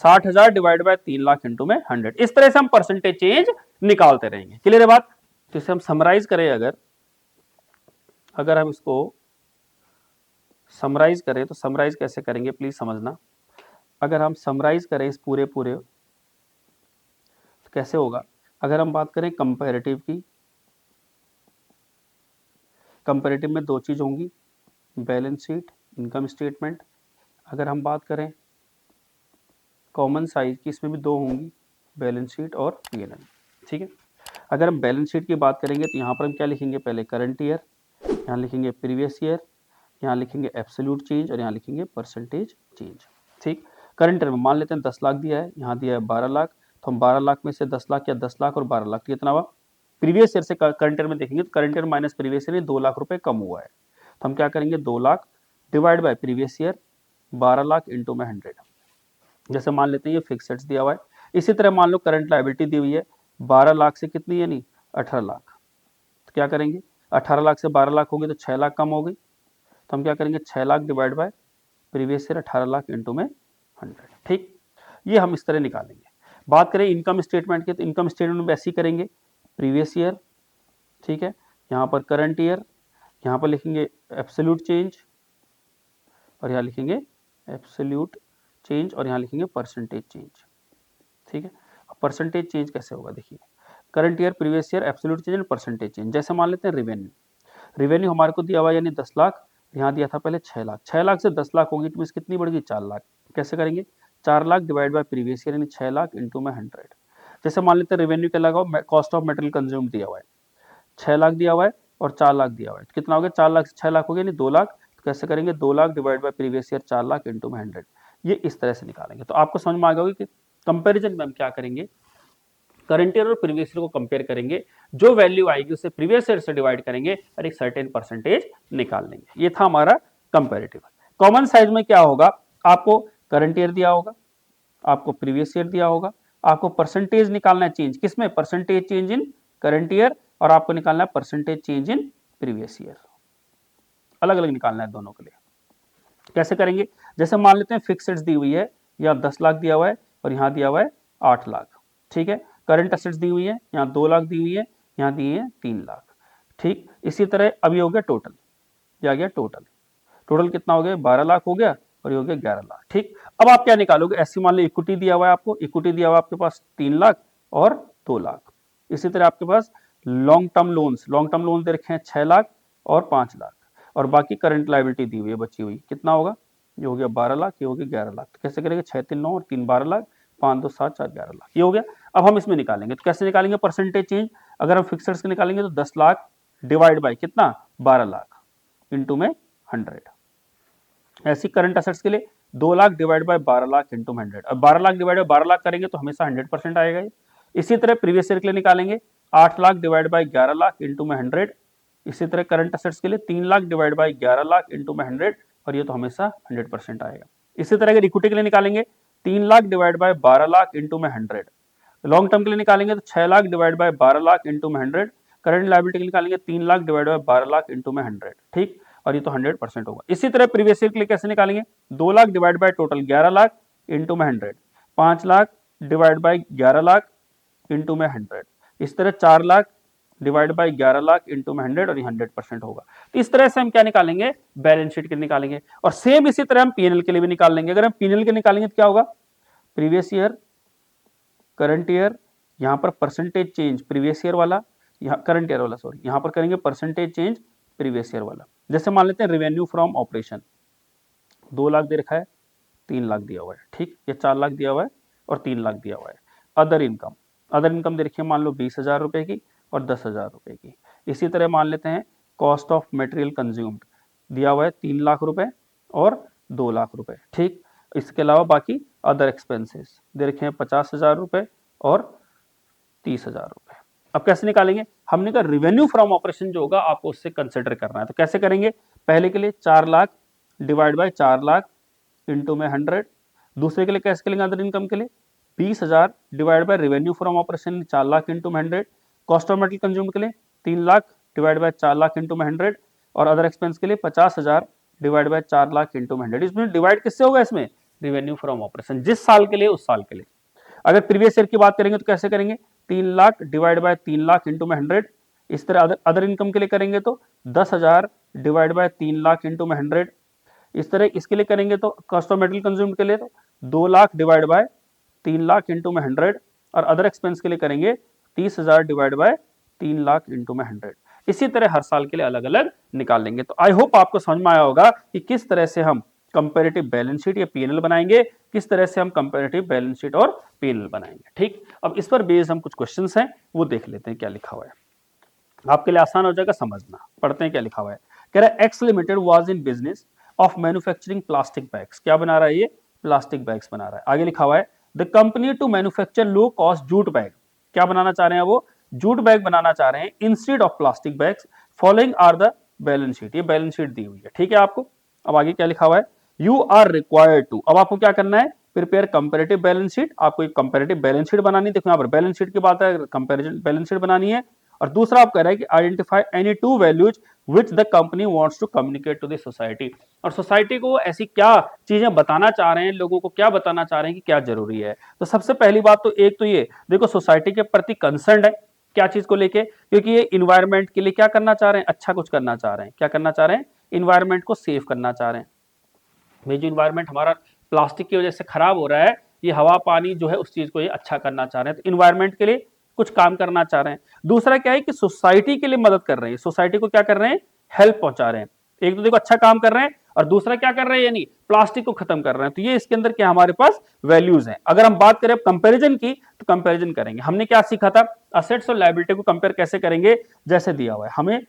60,000 डिवाइड बाय 3 लाख इंटू में 100। इस तरह से हम परसेंटेज चेंज निकालते रहेंगे। क्लियर है बात। तो इसे हम समराइज करें, अगर हम इसको समराइज करें तो समराइज कैसे करेंगे प्लीज समझना। अगर हम समराइज करें इस पूरे तो कैसे होगा, अगर हम बात करें कंपैरेटिव की, कंपैरेटिव में 2 चीज होंगी, बैलेंस शीट, इनकम स्टेटमेंट। अगर हम बात करें कॉमन साइज की, इसमें भी 2 होंगी, बैलेंस शीट और पीएनएल। ठीक है, अगर हम बैलेंस शीट की बात करेंगे तो यहाँ पर हम क्या लिखेंगे, पहले करंट ईयर, यहाँ लिखेंगे प्रीवियस ईयर, यहाँ लिखेंगे एब्सोल्यूट चेंज और यहाँ लिखेंगे परसेंटेज चेंज। ठीक, करंट ईयर में मान लेते हैं 10 लाख दिया है, यहाँ दिया है 12 लाख, तो हम 12 लाख में से 10 लाख या 10 लाख और 12 लाख कितना हुआ, प्रीवियस ईयर से करंट ईयर में देखेंगे तो current year minus previous year 2 lakh रुपए कम हुआ है। तो हम क्या करेंगे, 2 lakh divide by previous year 12 lakh into में 100। जैसे मान लेते हैं ये फिक्स्ड दिया हुआ है। इसी तरह मान लो करंट लायबिलिटी दी हुई है 12 लाख से कितनी, यानी 18 लाख। तो क्या करेंगे, 18 लाख से 12 लाख होगी तो 6 लाख कम हो गई। तो हम क्या करेंगे, 6 lakh divide by previous year 18 lakh into में 100। ठीक, ये हम इस तरह निकालेंगे। बात करें इनकम स्टेटमेंट की, तो इनकम स्टेटमेंट में ऐसे ही करेंगे, प्रीवियस ईयर ठीक है। यहाँ पर करंट ईयर, यहाँ पर लिखेंगे एब्सोल्यूट चेंज और यहाँ लिखेंगे एब्सोल्यूट चेंज और यहाँ लिखेंगे परसेंटेज चेंज। ठीक है। अब परसेंटेज चेंज कैसे होगा, देखिए current year, previous year, absolute change and percentage change. जैसे मान लेते हैं रेवेन्यू, रेवेन्यू हमारे को दिया हुआ यानी 10 लाख, यहाँ दिया था पहले 6 लाख, 6 लाख से 10 लाख होगी तो कितनी बढ़ेगी 4 लाख। कैसे करेंगे, 4 lakh divide by previous year यानी 6 लाख इंटू में 100। जैसे मान लेते हैं रेवेन्यू क्या लगाओ, कॉस्ट ऑफ मटेरियल कंज्यूम दिया हुआ है 6 लाख दिया हुआ है और 4 लाख दिया हुआ है, तो कितना हो गया 4 लाख से 6 लाख हो गया यानी 2 लाख। तो कैसे करेंगे, 2 lakh divide by previous year 4 lakh into में 100, ये इस तरह से निकालेंगे। तो आपको समझ में आ गया कि कंपैरिजन में हम क्या करेंगे, करंट ईयर और प्रीवियस ईयर को कंपेयर करेंगे, जो वैल्यू आएगी उसे प्रीवियस ईयर से डिवाइड करेंगे और एक सर्टेन परसेंटेज निकाल लेंगे। ये था हमारा कंपैरेटिव। कॉमन साइज में क्या होगा, आपको करंट ईयर दिया होगा, आपको प्रीवियस ईयर दिया होगा, आपको परसेंटेज निकालना है चेंज किसमें, percentage change in current year, और आपको निकालना है percentage change in previous year. अलग अलग निकालना है दोनों के लिए। कैसे करेंगे, जैसे मान लेते हैं फिक्स्ड दी हुई है, यहाँ 10 लाख दिया हुआ है और यहाँ दिया हुआ है 8 लाख। ठीक है, करंट असेट्स दी हुई है, यहाँ 2 लाख दी हुई है, यहाँ दिए हैं 3 लाख। ठीक, इसी तरह अभी हो गया टोटल, ये आ गया टोटल, टोटल कितना हो गया 12 लाख हो गया और ये हो गया 11 लाख। ठीक, अब आप क्या निकालोगे, ऐसे मान लो इक्विटी दिया हुआ है आपको, इक्विटी दिया हुआ है आपके पास 3 लाख और 2 लाख। इसी तरह आपके पास लॉन्ग टर्म लोन दे रखे हैं 6 लाख और 5 लाख, और बाकी करंट लायबिलिटी दी हुई है बची हुई, कितना होगा, ये हो गया 12 लाख, ये हो गया 11 लाख। तो कैसे करेंगे, 6 3 9 और 3 12 लाख, 5 2 7 4 11 लाख, ये हो गया। अब हम इसमें निकालेंगे, तो कैसे निकालेंगे परसेंटेज चेंज, अगर हम फिक्सर्स के निकालेंगे तो 10 लाख डिवाइड बाई कितना 12 लाख इंटू में 100। ऐसी करंट असेट्स के लिए 2 lakh divide by 12 lakh into 100। अब 12 लाख डिवाइड बाय 12 लाख करेंगे तो हमेशा 100% आएगा ये। इसी तरह प्रीवियस ईयर के लिए निकालेंगे 8 lakh divide by 11 lakh into में 100। इसी तरह करंट असेट्स के लिए 3 lakh divide by 11 lakh into में 100, और ये तो हमेशा 100% आएगा। इसी तरह अगर इक्विटी के लिए निकालेंगे 3 lakh divide by 12 lakh into में 100। लॉन्ग टर्म के लिए निकालेंगे तो 6 lakh divide by 12 lakh into में 100। करंट लायबिलिटी के लिए निकालेंगे 3 lakh divide by 12 lakh into में 100। ठीक, और ये तो 100% होगा। इसी तरह प्रीवियस ईयर के लिए कैसे निकालेंगे, 2 lakh divide by total 11 lakh into में 100, 5 lakh divide by 11 lakh into में 100, इस तरह 4 lakh divide by 11 lakh into में 100, और ये 100% होगा। तो इस तरह से हम क्या निकालेंगे, बैलेंस शीट के निकालेंगे, और सेम इसी तरह हम पीएनएल के लिए भी निकाल लेंगे। अगर हम पीएनएल के निकालेंगे तो क्या होगा, प्रीवियस ईयर, करंट ईयर, यहाँ पर परसेंटेज चेंज प्रीवियस ईयर वाला, यहाँ करंट ईयर वाला सॉरी, यहाँ पर करेंगे परसेंटेज चेंज प्रीवियस ईयर वाला। जैसे मान लेते हैं रेवेन्यू फ्रॉम ऑपरेशन 2 लाख दे रखा है, 3 लाख दिया हुआ है। ठीक, ये 4 लाख दिया हुआ है और 3 लाख दिया हुआ है। अदर इनकम दे रखी है मान लो 20,000 रुपए की और 10,000 रुपए की। इसी तरह मान लेते हैं कॉस्ट ऑफ मटेरियल कंज्यूम्ड दिया हुआ है 3 लाख रुपए और 2 लाख रुपए। ठीक, इसके अलावा बाकी अदर एक्सपेंसेस दे रखे हैं 50,000 रुपए और 30,000 रुपए। अब कैसे निकालेंगे, हमने कहा रेवेन्यू फ्रॉम ऑपरेशन जो होगा आपको उससे कंसिडर करना है। तो कैसे करेंगे, पहले के लिए 4 lakh divide by 4 lakh into में 100। दूसरे के लिए कैसे करेंगे, अदर इनकम के लिए 20,000 divide by revenue from operation 4 lakh into में 100। कॉस्ट ऑफ मटेरियल कंज्यूम के लिए 3 lakh divide by 4 lakh into में 100, और अदर एक्सपेंस के लिए 50,000 डिवाइड बाय 4 लाख इंटू में 100। इसमें डिवाइड किससे होगा, इसमें रेवेन्यू फ्रॉम ऑपरेशन, जिस साल के लिए उस साल के लिए। अगर प्रीवियस ईयर की बात करेंगे तो कैसे करेंगे, 3 lakh divide by 3 lakh into में 100। इस तरह अदर इनकम के लिए करेंगे तो 10,000 डिवाइड बाय 3 लाख इंटू में 100। इस तरह इसके लिए करेंगे तो कॉस्ट ऑफ मटेरियल कंज्यूम्ड के लिए तो 2 lakh divide by 3 lakh into में 100, और अदर एक्सपेंस के लिए करेंगे 30,000 डिवाइड बाय 3 लाख इंटू में 100। इसी तरह हर साल के लिए अलग अलग निकाल लेंगे। तो आई होप आपको समझ में आया होगा कि किस तरह से हम कंपैरेटिव बैलेंस शीट या पीएनएल बनाएंगे, किस तरह से हम कंपैरेटिव बैलेंस शीट और पीएनएल बनाएंगे। ठीक, अब इस पर बेस्ड हम कुछ क्वेश्चंस हैं वो देख लेते हैं क्या लिखा हुआ है, आपके लिए आसान हो जाएगा समझना। पढ़ते हैं क्या लिखा हुआ है। कह रहा है x limited was in business of manufacturing plastic bags. क्या बना रहा है ये, प्लास्टिक बैग्स बना रहा है। आगे लिखा हुआ है the company to manufacture low cost jute bag. क्या बनाना चाह रहे हैं वो, जूट बैग बनाना चाह रहे हैं instead of plastic bags. Following are the balance sheet, ये बैलेंस शीट दी हुई है। ठीक है आपको, अब आगे क्या लिखा हुआ है, यू आर रिक्वायर्ड टू, अब आपको क्या करना है, प्रिपेयर कंपैरेटिव बैलेंस शीट। आपको एक कंपैरेटिव बैलेंस शीट बनानी है। देखो यहाँ पर बैलेंस शीट की बात है, कंपैरिजन बैलेंस शीट बनानी है। और दूसरा आप कह रहा है कि identify any two values which the company wants to communicate to the society. और सोसाइटी को ऐसी क्या चीजें बताना चाह रहे हैं, लोगों को क्या बताना चाह रहे हैं कि क्या जरूरी है। तो सबसे पहली बात तो एक तो ये देखो सोसाइटी के प्रति कंसर्न है, क्या चीज को लेके, क्योंकि ये इन्वायरमेंट के लिए क्या करना चाह रहे हैं, अच्छा कुछ करना चाह रहे हैं। क्या करना चाह रहे हैं, इन्वायरमेंट को सेव करना चाह रहे हैं। भाई जो इन्वायरमेंट हमारा प्लास्टिक की वजह से खराब हो रहा है, ये हवा पानी जो है उस चीज को ये अच्छा करना चाह रहे हैं, तो इन्वायरमेंट के लिए कुछ काम करना चाह रहे हैं। दूसरा क्या है कि सोसाइटी के लिए मदद कर रहे हैं, सोसाइटी को क्या कर रहे हैं, हेल्प पहुंचा रहे हैं। एक तो देखो अच्छा काम कर रहे हैं, और दूसरा क्या कर रहे हैं, यानी प्लास्टिक को खत्म कर रहे हैं। तो ये इसके अंदर क्या हमारे पास वैल्यूज हैं। अगर हम बात करें कंपैरिजन की, तो कंपैरिजन करेंगे। हमने क्या सीखा था, असेट्स और लायबिलिटी को कंपेयर कैसे करेंगे, जैसे दिया हुआ है हमें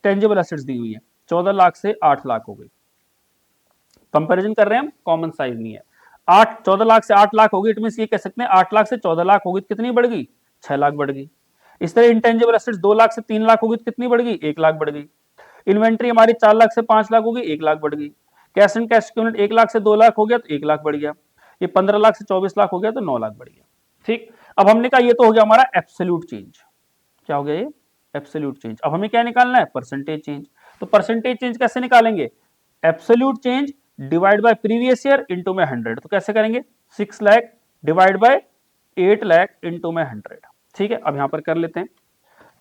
टेंजिबल एसेट्स दी हुई है, 14 लाख से 8 लाख हो गई। कंपैरिजन कर रहे हैं हम, कॉमन साइज नहीं है। 14 लाख से 8 लाख होगी, इट मीन ये कह सकते हैं 8 लाख से 14 लाख होगी तो कितनी बढ़ गई, 6 लाख बढ़ गई। इस तरह इंटेंजिबल एसेट्स 2 लाख से 3 लाख होगी तो कितनी बढ़ गई, 1 लाख बढ़ गई। इन्वेंट्री हमारी 4 लाख से 5 लाख होगी, 1 लाख बढ़ गई। Cash and cash equivalent 1 lakh से 2 लाख हो गया तो 1 लाख बढ़ गया। ये 15 लाख से 24 लाख हो गया तो 9 लाख बढ़ गया। ठीक, अब हमने कहा ये तो हो गया हमारा एब्सोल्यूट चेंज। क्या हो गया ये, एब्सोल्यूट चेंज। अब हमें क्या निकालना है, परसेंटेज चेंज। तो परसेंटेज चेंज कैसे निकालेंगे, absolute change divide by previous year into में 100। तो कैसे करेंगे, 6 lakh divide by 8 lakh into में 100। ठीक है, अब यहां पर कर लेते हैं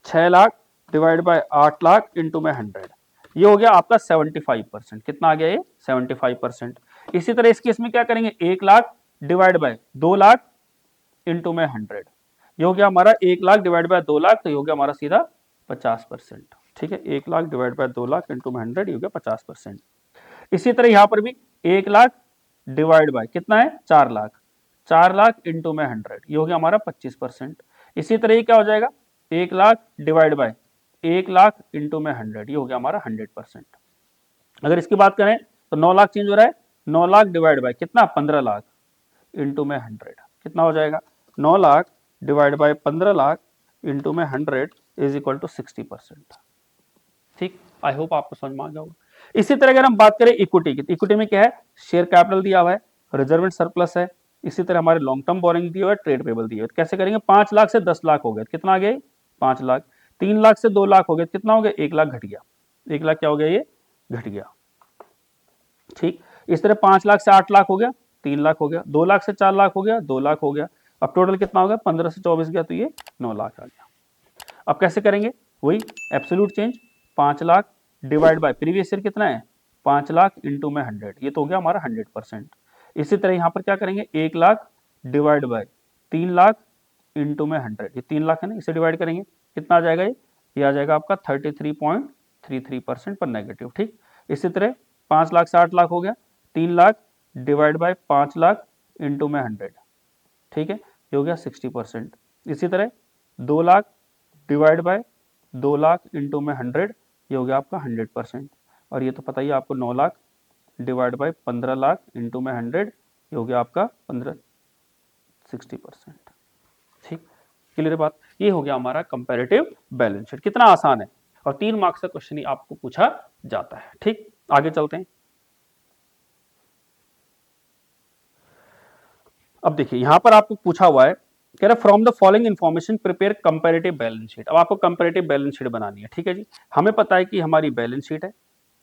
6 lakh divide by 8 lakh into में 100। ये हो गया आपका 75%। कितना आ गया ये, 75%। इसी तरह इस केस में क्या करेंगे, 1 lakh divide by 2 lakh into में 100। ये हो गया हमारा 1 लाख डिवाइड बाय 2 लाख, तो ये हो गया हमारा सीधा 50%। ठीक है, 1 lakh divide by 2 lakh into में 100, ये हो गया 50%। इसी तरह यहां पर भी 1 लाख डिवाइड बाय कितना है, 4 लाख, 4 लाख इंटू में 100, ये हो गया हमारा 25%। इसी तरह ये क्या हो जाएगा, 1 lakh divide by 1 lakh into में 100, ये हो गया हमारा 100%। अगर इसकी बात करें तो 9 लाख चेंज हो रहा है, 9 लाख डिवाइड बाय कितना, 15 लाख इंटू में 100, कितना हो जाएगा, 9 lakh divide by 15 lakh into में 100 इज इक्वल टू 60%। ठीक, आई होप आपको समझ में आ गया होगा। इसी तरह अगर हम बात करें इक्विटी की, इक्विटी में क्या है, शेयर कैपिटल दिया हुआ है, रिजर्व एंड सरप्लस है, इसी तरह हमारे लॉन्ग टर्म बोरिंग दिया हुआ है, ट्रेड पेबल दिया हुआ है। कैसे करेंगे, 5 लाख से 10 लाख हो गए, कितना आ गया, 5 लाख। 3 लाख से 2 लाख हो गए, कितना हो गया, 1 लाख घट गया। 1 लाख क्या हो गया, ये घट गया। ठीक, इस तरह 5 लाख से 8 लाख हो गया, 3 लाख हो गया। 2 लाख से 4 लाख हो गया, 2 लाख हो गया। अब टोटल कितना हो गया, 15 से 24 गया तो ये 9 लाख आ गया। अब कैसे करेंगे, वही absolute change, 5 lakh divide by previous year कितना है, 5 लाख इंटू में 100, ये तो हो गया हमारा 100%। इसी तरह यहां पर क्या करेंगे, 1 lakh divide by 3 lakh into में 100, ये 3 लाख है ना, इसे डिवाइड करेंगे, कितना आ जाएगा, ये आ जाएगा आपका 33.33% पर नेगेटिव। ठीक, इसी तरह 5 लाख से 8 लाख हो गया, 3 lakh divide by 5 lakh into में 100, ठीक है, ये हो गया 60%। इसी तरह 2 lakh divide by 2 lakh into में 100, ये हो गया आपका 100%। और ये तो पता ही है आपको, 9 lakh divide by 15 lakh into में 100, ये हो गया आपका 60%। ठीक, क्लियर बात, ये हो गया हमारा कंपैरेटिव बैलेंस शीट। कितना आसान है, और 3 मार्क्स का क्वेश्चन ही आपको पूछा जाता है। ठीक, आगे चलते हैं। अब देखिए यहां पर आपको पूछा हुआ है, कह रहा from the following information prepare comparative balance sheet. अब आपको कंपैरेटिव बैलेंस शीट बनानी है। ठीक है जी, हमें पता है कि हमारी बैलेंस शीट है,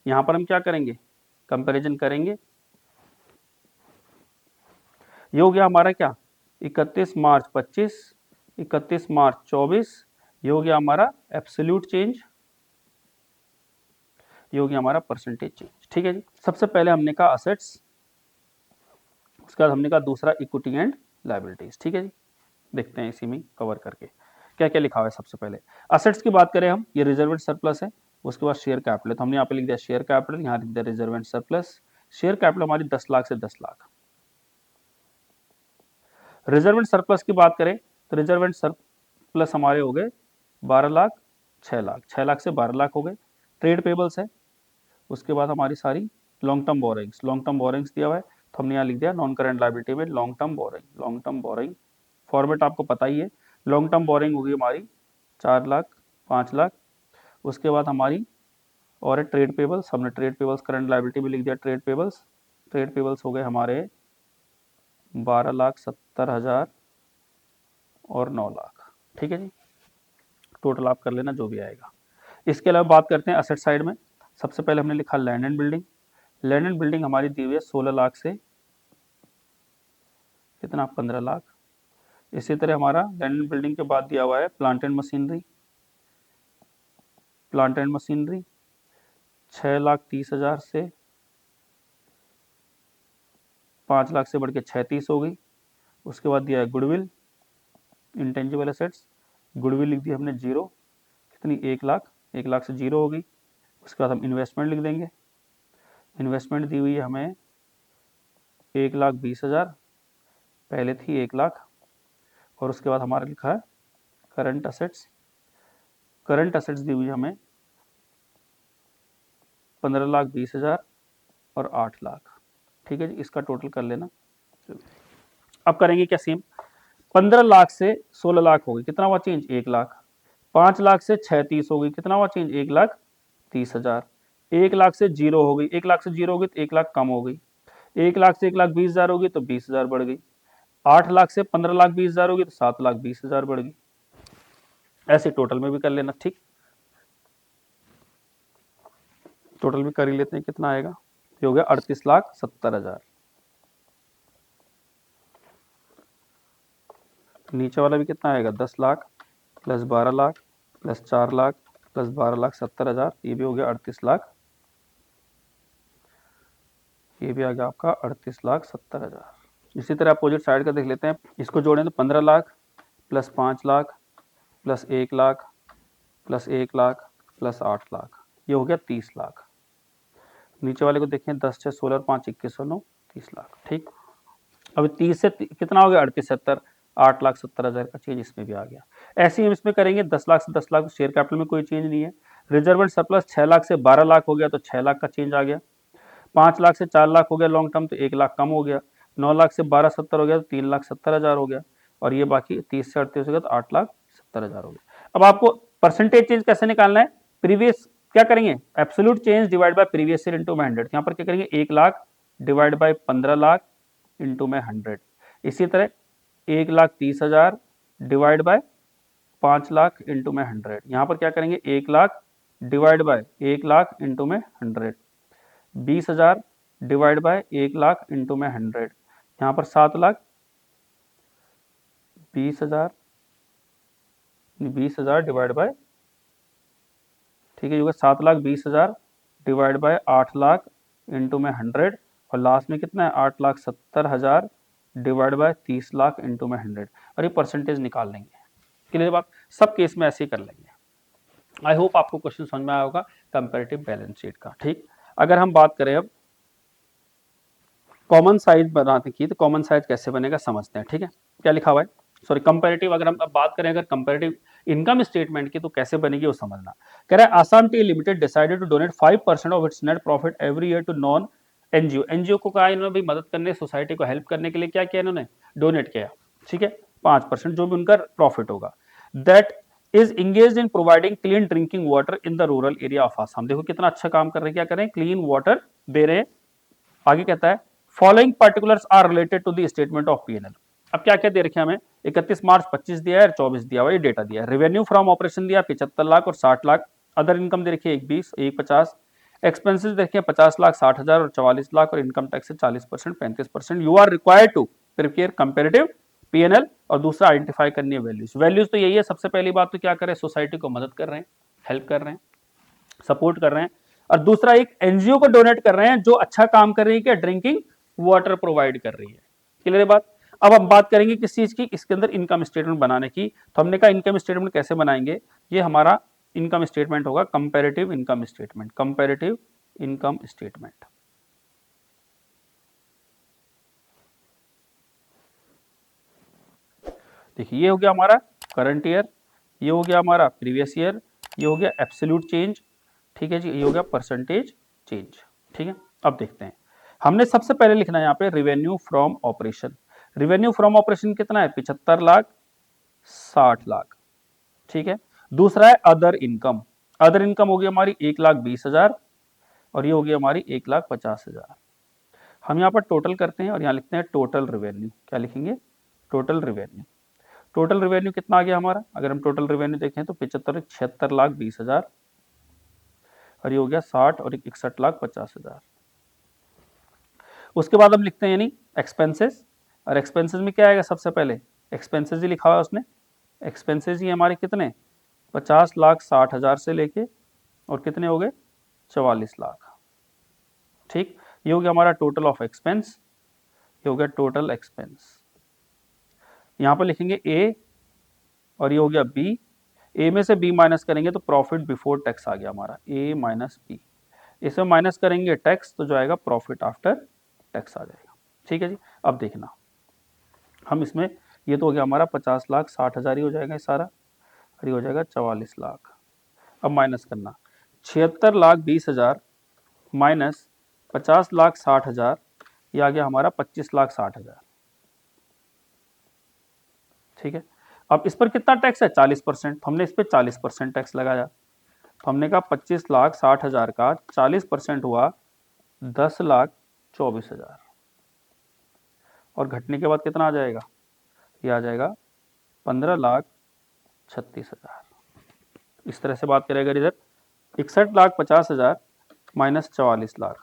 यहां पर हम क्या करेंगे, कंपैरिजन करेंगे। ये हो गया हमारा क्या, 31 मार्च 25, 31 मार्च 24, ये हो गया हमारा एब्सोल्यूट चेंज, ये हो गया हमारा परसेंटेज चेंज। ठीक है जी, सबसे पहले हमने कहा असेट्स, उसके बाद हमने कहा दूसरा इक्विटी एंड लायबिलिटीज। ठीक है जी, देखते हैं इसी में कवर करके क्या क्या लिखा हुआ है। सबसे पहले असेट्स की बात करें हम, ये रिजर्व एंड सरप्लस है। उसके बाद शेयर कैपिटल, तो हमने यहाँ पे लिख दिया शेयर कैपिटल, यहाँ लिख दिया reserve and surplus. Share capital हमारी 10 लाख से 10 लाख। रिजर्व एंड सरप्लस की बात करें तो रिजर्व एंड सरप्लस हमारे हो गए 12 लाख, 6 लाख, 6 लाख से 12 लाख हो गए। ट्रेड पेबल्स है, उसके बाद हमारी सारी long term borrowings, long term borrowings दिया हुआ है, तो हमने यहाँ लिख दिया नॉन करंट लायबिलिटी में long term borrowing. Long term borrowing format आपको पता ही है, लॉन्ग टर्म बोरिंग होगी हमारी 4 लाख, 5 लाख। उसके बाद हमारी और ट्रेड पेबल्स, हमने ट्रेड पेबल्स करंट लायबिलिटी में लिख दिया ट्रेड पेबल्स। ट्रेड पेबल्स हो गए हमारे 12,70,000 और 9 लाख। ठीक है जी, टोटल आप कर लेना जो भी आएगा। इसके अलावा बात करते हैं असेट साइड में। सबसे पहले हमने लिखा land and building. Land and building हमारी दी हुई है 16 लाख से कितना, 15 लाख। इसी तरह हमारा लैंड एंड बिल्डिंग के बाद दिया हुआ है plant and machinery. Plant and machinery 6,30,000 से 5 लाख से बढ़ के 36 हो गई। उसके बाद दिया है गुडविल, इंटेंजिबल एसेट्स, गुडविल लिख दी हमने जीरो, कितनी 1 लाख, 1 लाख से जीरो हो गई। उसके बाद हम इन्वेस्टमेंट लिख देंगे, इन्वेस्टमेंट दी हुई है हमें 1,20,000, पहले थी 1 लाख। और उसके बाद हमारा लिखा है करंट असेट्स, करंट असेट्स दी हुई है हमें 15,20,000 और 8 लाख। ठीक है जी, इसका टोटल कर लेना। अब करेंगे क्या सेम, 15 लाख से 16 लाख हो गई, कितना हुआ चेंज 1 लाख। 5 लाख से 36 हो गई, कितना हुआ चेंज 1,30,000। 1 लाख से जीरो हो गई, 1 लाख से जीरो हो गई तो 1 लाख कम हो गई। 1 लाख से 1,20,000 हो गई तो 20,000 बढ़ गई। 8 लाख से 15,20,000 हो गई तो 7,20,000 बढ़ गई। ऐसे टोटल में भी कर लेना। ठीक, टोटल भी कर ही लेते हैं, कितना आएगा, ये हो गया 38,70,000। नीचे वाला भी कितना आएगा 10 lakh plus 12 lakh plus 4 lakh plus 12,70,000, ये भी हो गया 38 लाख। ये भी आ गया आपका 38,70,000। इसी तरह अपोजिट साइड का देख लेते हैं, इसको जोड़ें तो 15 lakh plus 5 lakh plus 1 lakh plus 1 lakh plus 8 lakh, ये हो गया 30 लाख। नीचे वाले को देखें 10 से 16 और 5 21 और 9 30 लाख। ठीक, अब 30 से कितना हो गया 38,70, 8,70,000 का चेंज इसमें भी आ गया। ऐसे ही हम इसमें करेंगे 10 लाख से 10 लाख, शेयर कैपिटल में कोई चेंज नहीं है। रिजर्व एंड सरप्लस 6 लाख से 12 लाख हो गया तो 6 लाख का चेंज आ गया। 5 लाख से 4 लाख हो गया लॉन्ग टर्म तो 1 लाख कम हो गया। 9 लाख से 12,70 हो गया तो 3,70,000 हो गया। और ये बाकी 30 से 38 हो गया तो 8,70,000 हो गया। अब आपको परसेंटेज चेंज कैसे निकालना है, प्रीवियस क्या करेंगे, absolute change divide by previous year into में 100। यहाँ पर क्या करेंगे 1 lakh divide by 15 lakh into में 100। इसी तरह 1,30,000 डिवाइड बाय 5 लाख इंटू में 100। यहाँ पर क्या करेंगे 1 lakh divide by 1 lakh into में 100। 20,000 डिवाइड बाय 1 लाख इंटू में 100। यहाँ पर 7 लाख 20,000 डिवाइड बाय, ठीक है, 7,20,000 डिवाइड बाय 8 लाख इंटू में 100। और लास्ट में कितना है 8,70,000 डिवाइड बाय 30 लाख इंटू में 100। और ये परसेंटेज निकाल लेंगे। क्लियर बात, सब केस में ऐसे ही कर लेंगे। आई होप आपको क्वेश्चन समझ में आया होगा कंपैरेटिव बैलेंस शीट का। ठीक, अगर हम बात करें अब कॉमन साइज बनाने की, तो कॉमन साइज कैसे बनेगा समझते हैं। ठीक है, क्या लिखा हुआ है, सॉरी कंपैरेटिव, अगर हम अब बात करें अगर कंपैरेटिव इनकम स्टेटमेंट की तो कैसे बनेगी वो समझना। कह रहा है Assam tea limited decided to donate 5% of its net profit every year to non NGO. NGO को कहा इन्होंने भी मदद करने, सोसाइटी को हेल्प करने के लिए क्या किया इन्होंने, डोनेट किया। ठीक है, 5% जो भी उनका प्रॉफिट होगा। That is engage in providing clean drinking water in the rural area of Assam. देखो कितना अच्छा काम कर रहे हैं, क्या कर रहे हैं, क्लीन वाटर दे रहे हैं। आगे कहता है following particulars are related to the statement of PNL. अब क्या क्या दे रखे हमें, 31 मार्च 25 दिया है, 24 दिया हुआ, ये डेटा दिया है। रेवेन्यू फ्रॉम ऑपरेशन दिया 75 लाख और 60 लाख। अदर इनकम दे रखी है 120, 150। एक्सपेंसेस देखे 50 लाख 60,000 और 44 लाख। और इनकम टैक्स से 40%, 35%। You are required to prepare comparative PNL. और दूसरा आइडेंटिफाई करनी है वैल्यूज। वैल्यूज तो यही है, सबसे पहली बात तो क्या करें, सोसाइटी को मदद कर रहे हैं, हेल्प कर रहे हैं, सपोर्ट कर रहे हैं। और दूसरा एक एनजीओ को डोनेट कर रहे हैं जो अच्छा काम कर रही है, क्या ड्रिंकिंग वाटर प्रोवाइड कर रही है। क्लियर बात। अब हम बात करेंगे किस चीज की, इसके अंदर इनकम स्टेटमेंट बनाने की। तो हमने कहा इनकम स्टेटमेंट कैसे बनाएंगे, ये हमारा इनकम स्टेटमेंट होगा comparative income statement. Comparative income statement, देखिए ये हो गया हमारा करंट ईयर, ये हो गया हमारा प्रीवियस ईयर, ये हो गया एब्सोल्यूट चेंज। ठीक है जी, ये हो गया परसेंटेज चेंज। ठीक है, अब देखते हैं, हमने सबसे पहले लिखना है यहाँ पे revenue from operation. Revenue from operation कितना है 75 लाख 60 लाख। ठीक है, दूसरा है अदर इनकम। अदर इनकम होगी हमारी 1,20,000 और ये होगी हमारी 1,50,000। हम यहाँ पर टोटल करते हैं और यहाँ लिखते हैं टोटल रेवेन्यू। क्या लिखेंगे, टोटल रेवेन्यू। टोटल रेवेन्यू कितना आ गया हमारा, अगर हम टोटल रेवेन्यू देखें तो 76,20,000 और ये हो गया 60 और 61,50,000। उसके बाद हम लिखते हैं यानी एक्सपेंसेस। और एक्सपेंसेस में क्या आएगा सबसे पहले एक्सपेंसेस ही लिखा हुआ है उसने, एक्सपेंसेस ही हमारे कितने 50,60,000 से लेके और कितने हो गए 44 लाख। ठीक, ये हो गया हमारा टोटल ऑफ एक्सपेंस, ये हो गया टोटल एक्सपेंस। यहां पर लिखेंगे ए और ये हो गया बी, ए में से बी माइनस करेंगे तो प्रॉफिट बिफोर टैक्स आ गया हमारा ए माइनस बी, इसमें माइनस करेंगे टैक्स तो जो आएगा प्रॉफिट आफ्टर टैक्स आ जाएगा। ठीक है जी, अब देखना हम इसमें, ये तो हो गया हमारा 50,60,000 ही हो जाएगा ये सारा, और ये हो जाएगा 44 लाख। अब माइनस करना 76,20,000 माइनस 50,60,000, ये आ गया हमारा 25,60,000। ठीक है, अब इस पर कितना टैक्स है 40%, हमने इस पर 40% टैक्स लगाया, तो हमने कहा 25,60,000 का 40% हुआ 10,24,000, और घटने के बाद कितना आ जाएगा, ये आ जाएगा 15,36,000। इस तरह से बात करेगा इधर 61,50,000 माइनस 44 लाख,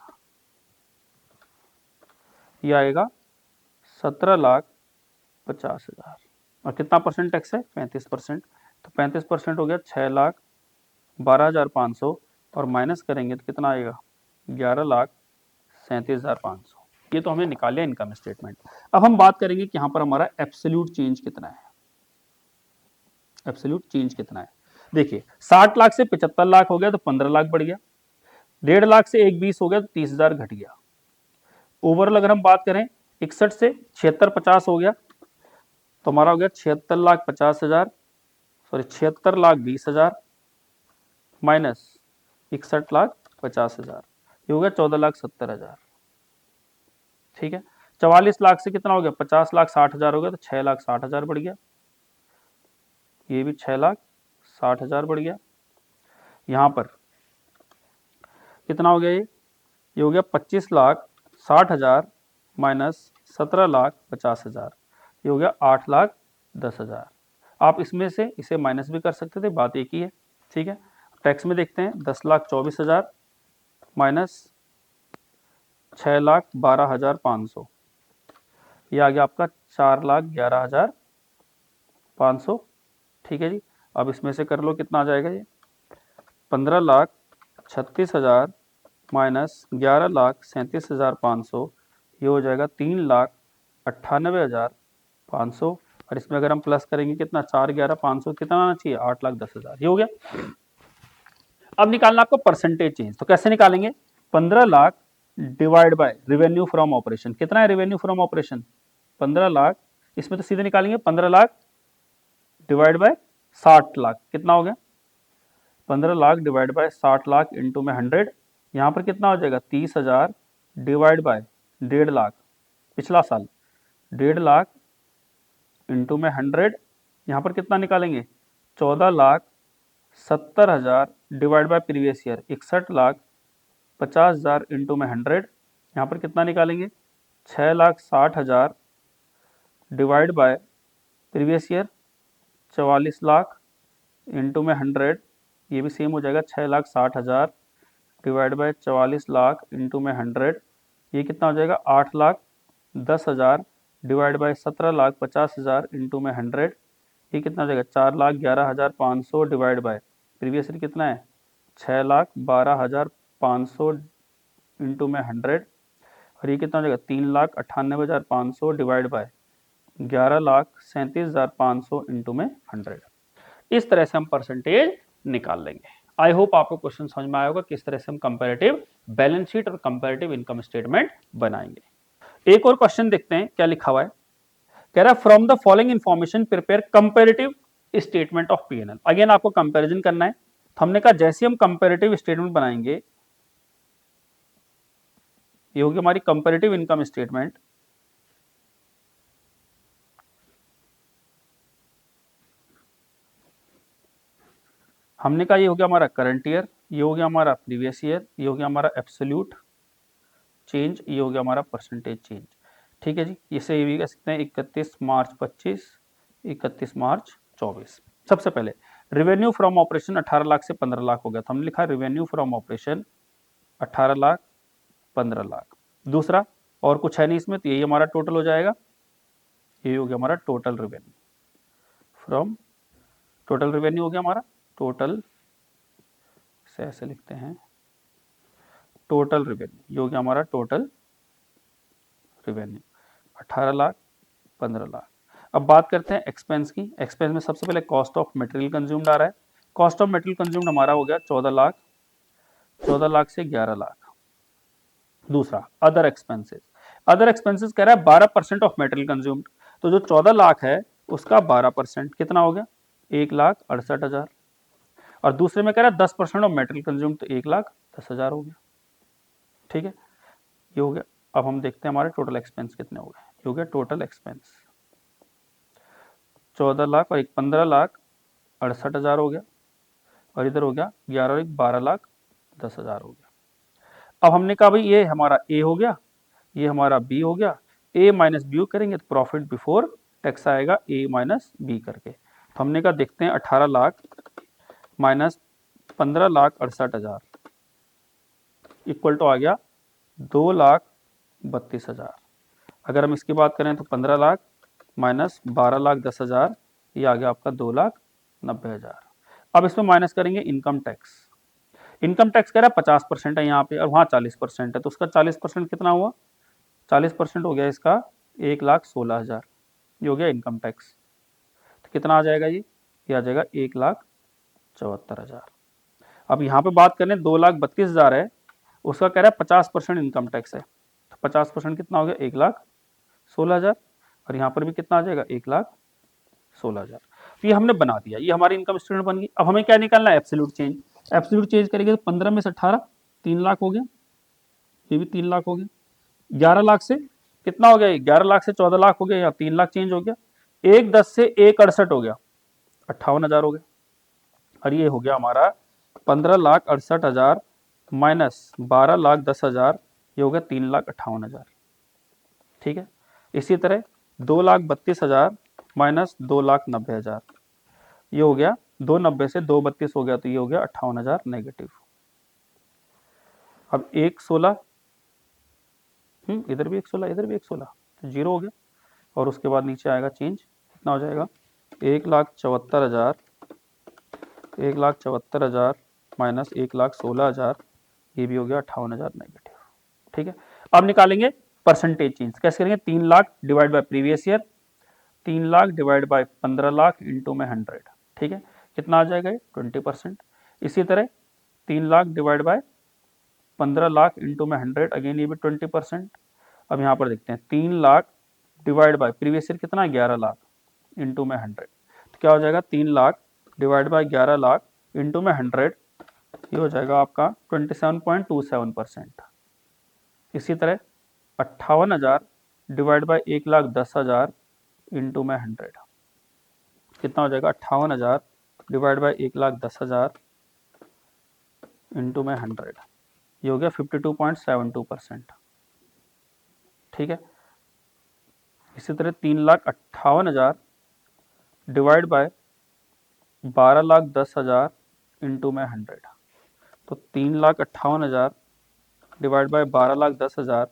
ये आएगा 17,50,000, और कितना परसेंट टैक्स है 35%, तो 35% हो गया 6,12,500, और माइनस करेंगे तो कितना आएगा 11,37,500। ये तो हमने निकाल लिया इनकम स्टेटमेंट। अब हम बात करेंगे कि यहाँ पर हमारा एब्सोल्यूट चेंज कितना है, एब्सोल्यूट चेंज कितना है। देखिए 60 लाख से 75 लाख हो गया तो 15 लाख बढ़ गया, 1.5 लाख से 1,20 हो गया तो 30,000 घट गया। ओवरऑल अगर हम बात करें 61 से 76,50 हो गया तो हमारा हो गया 76,50,000, सॉरी 76,20,000 माइनस 61,50,000, ये हो गया 14,70,000। ठीक है, 44 लाख से कितना हो गया 50,60,000 हो गया तो 6,60,000 बढ़ गया, ये भी 6,60,000 बढ़ गया। यहां पर कितना हो गया, ये हो गया 25,60,000 माइनस 17,50,000, ये हो गया 8,10,000। आप इसमें से इसे माइनस भी कर सकते थे, बात एक ही है। ठीक है, टैक्स में देखते हैं 10,24,000 माइनस 6,12,500, ये आ गया आपका 4,11,500। ठीक है जी, अब इसमें से कर लो कितना आ जाएगा, ये 15,36,000 माइनस 11,37,500, ये हो जाएगा 3,98,500, और इसमें अगर हम प्लस करेंगे कितना 4,11,500, कितना आना चाहिए 8,10,000, ये हो गया। अब निकालना आपको परसेंटेज चेंज, तो कैसे निकालेंगे 15 lakh divide by revenue from operation, कितना है रेवेन्यू फ्रॉम ऑपरेशन 15 लाख, इसमें तो सीधे निकालेंगे 15 लाख डिवाइड बाय 60 लाख, कितना हो गया 15 lakh divide by 60 lakh into में 100, यहाँ पर कितना हो जाएगा 30,000 डिवाइड बाय 1.5 लाख, पिछला साल 1.5 लाख इंटू में 100, यहाँ पर कितना निकालेंगे 14,70,000 divide by previous year 61,50,000 into में 100, यहाँ पर कितना निकालेंगे 6,60,000 divide by previous year 44 lakh into में 100, ये भी सेम हो जाएगा 6,60,000 डिवाइड बाय 44 लाख इंटू में 100, ये कितना हो जाएगा 8,10,000 डिवाइड बाय 17,50,000 इंटू में 100, ये कितना हो जाएगा 4,11,500 डिवाइड बाय प्रीवियस ईयर कितना है 6,12,500 इंटू में 100, और ये कितना हो जाएगा 3,98,500 डिवाइड बाय 11,37,500 इंटू में 100। इस तरह से हम परसेंटेज निकाल लेंगे। आई होप आपको क्वेश्चन समझ में आया होगा किस तरह से हम कंपैरेटिव बैलेंस शीट और कंपैरेटिव इनकम स्टेटमेंट बनाएंगे। एक और क्वेश्चन देखते हैं क्या लिखा हुआ है, कह रहा है from the following information prepare comparative statement of P&L। Again आपको कंपैरिजन करना है, तो हमने कहा जैसे हम कंपैरेटिव स्टेटमेंट बनाएंगे, ये होगी हमारी कंपैरेटिव इनकम स्टेटमेंट, हमने कहा ये हो गया हमारा करंट ईयर, ये हो गया हमारा प्रीवियस ईयर, ये हो गया हमारा एब्सोल्यूट चेंज, ये हो गया हमारा परसेंटेज चेंज। ठीक है जी, इसे ये भी कह सकते हैं 31 मार्च 25, 31 मार्च 24। सबसे पहले रेवेन्यू फ्रॉम ऑपरेशन 18 लाख से 15 लाख हो गया, तो हमने लिखा revenue from operation 18 lakh 15 lakh. दूसरा और कुछ है नहीं इसमें, तो यही हमारा टोटल हो जाएगा ये हो गया हमारा total revenue from, total revenue हो गया हमारा, टोटल से ऐसे लिखते हैं टोटल रेवेन्यू, ये हो गया हमारा टोटल रेवेन्यू 18 लाख 15 लाख। अब बात करते हैं एक्सपेंस की। एक्सपेंस में सबसे पहले कॉस्ट ऑफ मटेरियल कंज्यूम्ड आ रहा है। कॉस्ट ऑफ मटेरियल कंज्यूम्ड हमारा हो गया 14 लाख, 14 लाख से 11 लाख। दूसरा अदर एक्सपेंसेस, अदर एक्सपेंसेस कह रहा है 12% ऑफ मटेरियल कंज्यूम्ड, तो जो 14 लाख है उसका 12% कितना हो गया 1,68,000। और दूसरे में कह रहा है 10% ऑफ मटेरियल कंज्यूम्ड, तो 1,10,000 हो गया। ठीक है, ये हो गया। अब हम देखते हैं हमारे टोटल एक्सपेंस कितने हो गए। ये हो गया टोटल एक्सपेंस 14 लाख और 15,68,000 हो गया, और इधर हो गया 11 और 12,10,000 हो गया। अब हमने कहा भाई ये हमारा ए हो गया, ये हमारा बी हो गया, ए माइनस बी करेंगे तो प्रॉफिट बिफोर टैक्स आएगा ए माइनस बी करके। तो हमने कहा देखते हैं 18 लाख माइनस 15,68,000 इक्वल टू आ गया 2,32,000। अगर हम इसकी बात करें तो 15 लाख माइनस 12,10,000, ये आ गया आपका 2,90,000। अब इसमें माइनस करेंगे इनकम टैक्स। इनकम टैक्स कह रहा है 50% है यहाँ पे और वहाँ 40% है, तो उसका 40% कितना हुआ, 40% हो गया इसका 1,16,000। ये हो गया इनकम टैक्स। तो कितना आ जाएगा ये आ जाएगा 1,74,000। अब यहाँ पे बात करें 2,32,000 है, उसका कह रहा है 50% इनकम टैक्स है, तो 50% कितना हो गया 1,16,000। और यहाँ पर भी कितना आ जाएगा 1,16,000। तो ये हमने बना दिया, ये हमारी इनकम स्टेटमेंट बन गई। अब हमें क्या निकालना है एब्सोल्यूट चेंज। एब्सोल्यूट चेंज करेंगे तो 15 में से 18 3 लाख हो गया, ये भी 3 लाख हो गया। 11 लाख से कितना हो गया, 11 लाख से 14 लाख हो गया, या 3 लाख चेंज हो गया। 1,10 से 1,68 हो गया, 58,000 हो गया। और ये हो गया हमारा 15,68,000 माइनस 12,10,000, ये हो गया 3,58,000। ठीक है, इसी तरह 2,32,000 माइनस 2,90,000, ये हो गया 290 से 232 हो गया, तो ये हो गया 58,000 नेगेटिव। अब 1,16, इधर भी 1,16 इधर भी 1,16, तो जीरो हो गया। और उसके बाद नीचे आएगा चेंज, कितना हो जाएगा 1,74,000, 1,74,000 माइनस 1,16,000, ये भी हो गया 58,000 नेगेटिव। ठीक है, अब निकालेंगे परसेंटेज चेंज। कैसे करेंगे, 3 lakh divide by previous year, 3 lakh divide by 15 lakh into में 100। ठीक है, कितना आ जाएगा 20%। इसी तरह 3 lakh divide by 15 lakh into में 100, अगेन ये भी 20%। अब यहाँ पर देखते हैं 3 lakh divide by previous year कितना 11 लाख इंटू में 100, तो क्या हो जाएगा 3 lakh divide by 11 lakh into में 100, ये हो जाएगा आपका 27.27%। इसी तरह 58,000 डिवाइड बाय 1,10,000 इंटू में 100, कितना हो जाएगा 58,000 डिवाइड बाय 1,10,000 इंटू में 100, ये हो गया 52.72%। ठीक है, इसी तरह 3,58,000 डिवाइड बाय 12,10,000 इंटू में 100, तो 3,58,000 डिवाइड बाय 12,10,000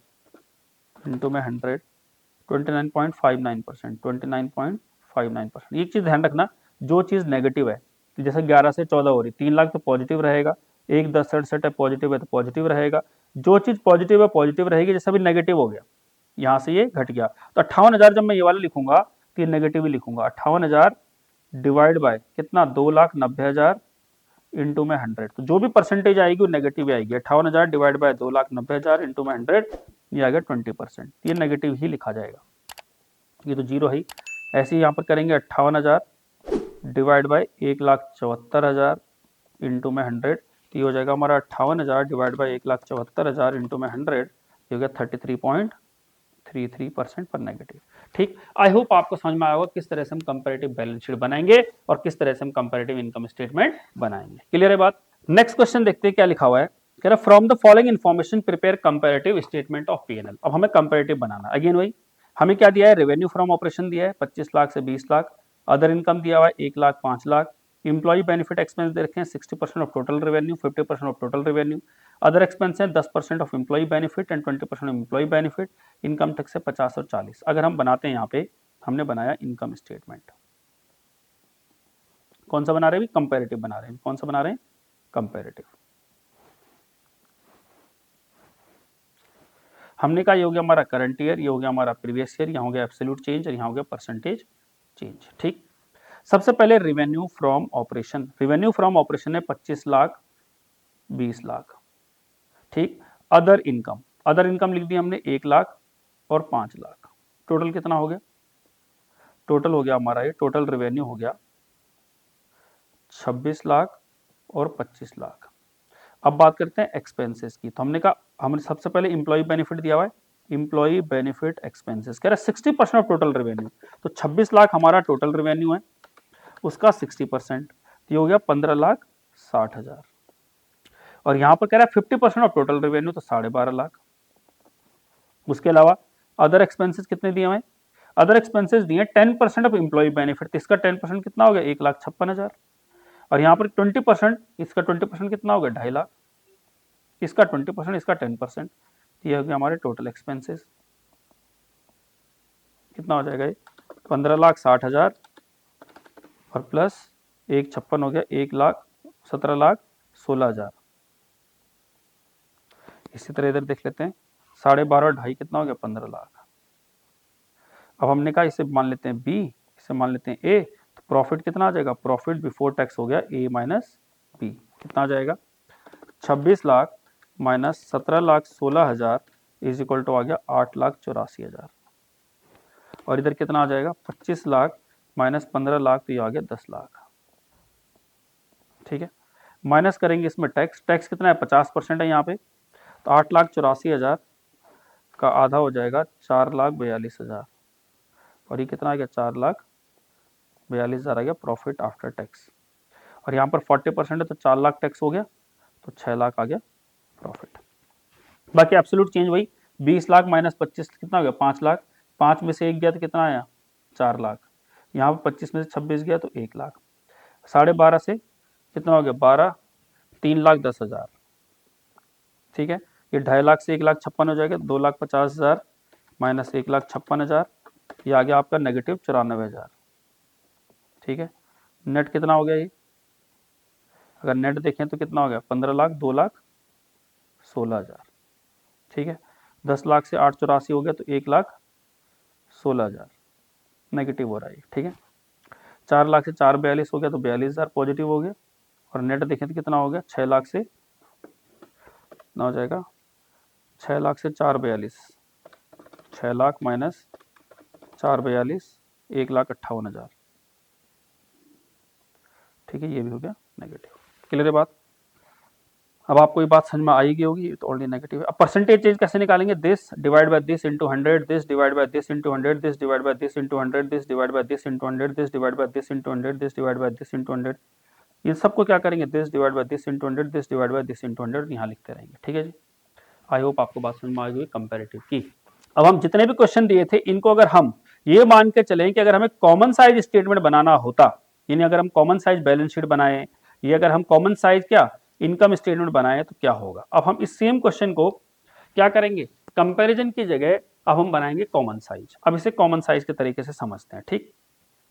इंटू में 100, 29.59%, 29.59%। एक चीज़ ध्यान रखना, जो चीज़ नेगेटिव है, जैसे 11 से 14 हो रही, 3 लाख तो पॉजिटिव रहेगा, 1,10,68 है पॉजिटिव है तो पॉजिटिव रहेगा। जो चीज़ पॉजिटिव है पॉजिटिव रहेगी, जैसा भी नेगेटिव हो गया यहाँ से ये घट गया, तो 58,000 जब मैं ये वाला लिखूंगा तो ये नेगेटिव ही लिखूंगा। 58,000 डिवाइड बाय कितना 2,90,000 इंटू में 100, तो जो भी परसेंटेज आएगी वो नेगेटिव आएगी। 58,000 डिवाइड बाय 2,90,000 इंटू में 100, ये आ गया 20%, ये नेगेटिव ही लिखा जाएगा, ये तो जीरो है। ऐसे ही यहाँ पर करेंगे 58,000 डिवाइड बाय 1,74,000 इंटू में 100, तो ये हो जाएगा हमारा 58,000 डिवाइड बाय 1,74,000 इंटू में 100, ये हो गया 33.33% पर नेगेटिव। ठीक, आई होप आपको समझ में आया होगा किस तरह से हम कंपैरेटिव बैलेंस शीट बनाएंगे और किस तरह से हम कंपैरेटिव इनकम स्टेटमेंट बनाएंगे। क्लियर है बात। नेक्स्ट क्वेश्चन देखते हैं क्या लिखा हुआ है। कह रहा from the following information prepare comparative statement of PNL. अब हमें कंपैरेटिव बनाना, अगेन वही हमें क्या दिया है, रेवेन्यू फ्रॉम ऑपरेशन दिया है 25 लाख से 20 लाख, अदर इनकम दिया हुआ है 1 lakh 5 lakh, employee benefit expense दे रखे हैं 60% of total revenue, 50% of total revenue, other expense है 10% of employee benefit and 20% of employee benefit, income tax है 50 और 40। अगर हम बनाते हैं यहाँ पे हमने बनाया इनकम स्टेटमेंट। कौन सा बना रहे हैं? कंपैरेटिव बना रहे हैं। कौन सा बना रहे हैं? कंपैरेटिव। हमने कहा ये हो गया हमारा करंट ईयर, ये हो गया हमारा प्रीवियस ईयर, यहाँ हो गया एब्सोल्यूट चेंज और यहाँ हो गया परसेंटेज चेंज। ठीक, सबसे पहले revenue from operation. Revenue from operation है 25 लाख, 20 लाख। ठीक, अदर इनकम, अदर इनकम लिख दी हमने 1 लाख और 5 लाख। टोटल कितना हो गया? टोटल हो गया हमारा ये टोटल रेवेन्यू हो गया 26 लाख और 25 लाख। अब बात करते हैं एक्सपेंसेस की। तो हमने कहा हमने सबसे पहले इंप्लॉय बेनिफिट दिया हुआ है, इंप्लॉय बेनिफिट एक्सपेंसेस कह रहा है 60% ऑफ टोटल रेवेन्यू। तो 26 लाख हमारा टोटल रेवेन्यू है, उसका 60%, ये हो गया 15,60,000। और यहाँ पर कह रहा है 50% ऑफ टोटल रेवेन्यू, तो 12.5 लाख। उसके अलावा अदर एक्सपेंसेस कितने दिए हुए? अदर एक्सपेंसेस दिए 10% ऑफ इंप्लॉय बेनिफिट, इसका 10% कितना हो गया? 1,56,000। और यहाँ पर 20%, इसका 20% कितना हो गया? 2.5 लाख। इसका 20%, इसका 10%, ये हो गया हमारे टोटल एक्सपेंसेस। कितना हो जाएगा ये? 15,60,000 और प्लस 1,56 हो गया 1,17,16,000। इसी तरह इधर देख लेते हैं 12.5 और 2.5 कितना हो गया? 15 लाख। अब हमने कहा इसे मान लेते हैं बी, इसे मान लेते हैं ए, तो प्रॉफिट कितना आ जाएगा? प्रॉफिट बिफोर टैक्स हो गया ए माइनस बी। कितना आ जाएगा? 26 lakh minus 17,16,000 is equal to आ गया 8,84,000। और इधर कितना आ जाएगा? 25 लाख माइनस 15 लाख, तो ये आ गया 10 लाख। ठीक है, माइनस करेंगे इसमें टैक्स, टैक्स कितना है? 50% है यहाँ पे, तो 8,84,000 का आधा हो जाएगा 4,42,000। और ये कितना आ गया? 4,42,000 आ गया प्रॉफिट आफ्टर टैक्स। और यहाँ पर 40% है तो 4 लाख टैक्स हो गया, तो 6 लाख आ गया प्रॉफिट। बाकी एब्सोल्यूट चेंज वही 20 लाख माइनस 25 कितना हो गया? 5 लाख। 5 में से 1 गया तो कितना आया? 4 लाख। यहाँ पर 25 में से 26 गया तो 1 लाख। 12.5 से कितना हो गया? 12, 3,10,000। ठीक है, ये 2.5 लाख से 1,56,000 हो जाएगा, 2,50,000 माइनस 1,56,000, ये आ गया आपका नेगेटिव 94,000। ठीक है, नेट कितना हो गया ये? अगर नेट देखें तो कितना हो गया? 15 लाख, 2,16,000। ठीक है, 10 लाख से 884 हो गया तो 1,16,000 नेगेटिव हो रहा है। ठीक है, 4 लाख से 442 हो गया तो 42,000 पॉजिटिव हो गया। और नेट देखें तो कितना हो गया? 6 लाख से कितना हो जाएगा? 6 लाख से 442, 6 लाख माइनस 442, 1,58,000। ठीक है, ये भी हो गया नेगेटिव। क्लियर है बात? अब आपको ये बात समझ में आएगी होगी, तो ऑलरेडी नेगेटिव है। अब परसेंटेज चेंज कैसे निकालेंगे? This divide by this into 100, this divide by this into 100, this divide by this into 100, this divide by this into 100, this divide by this into 100, this divide by this into 100। इन सबको क्या करेंगे? This divide by this into 100, this divide by this into 100, यहाँ लिखते रहेंगे। ठीक है जी, आई होप आपको बात समझ में आ गई कंपैरेटिव की। अब हम जितने भी क्वेश्चन दिए थे इनको अगर हम ये मान के चलें कि अगर हमें कॉमन साइज स्टेटमेंट बनाना होता, यानी अगर हम कॉमन साइज बैलेंस शीट बनाए या अगर हम कॉमन साइज क्या इनकम स्टेटमेंट बनाए तो क्या होगा। अब हम इस सेम क्वेश्चन को क्या करेंगे? कंपैरिजन की जगह अब हम बनाएंगे कॉमन साइज। अब इसे कॉमन साइज के तरीके से समझते हैं। ठीक,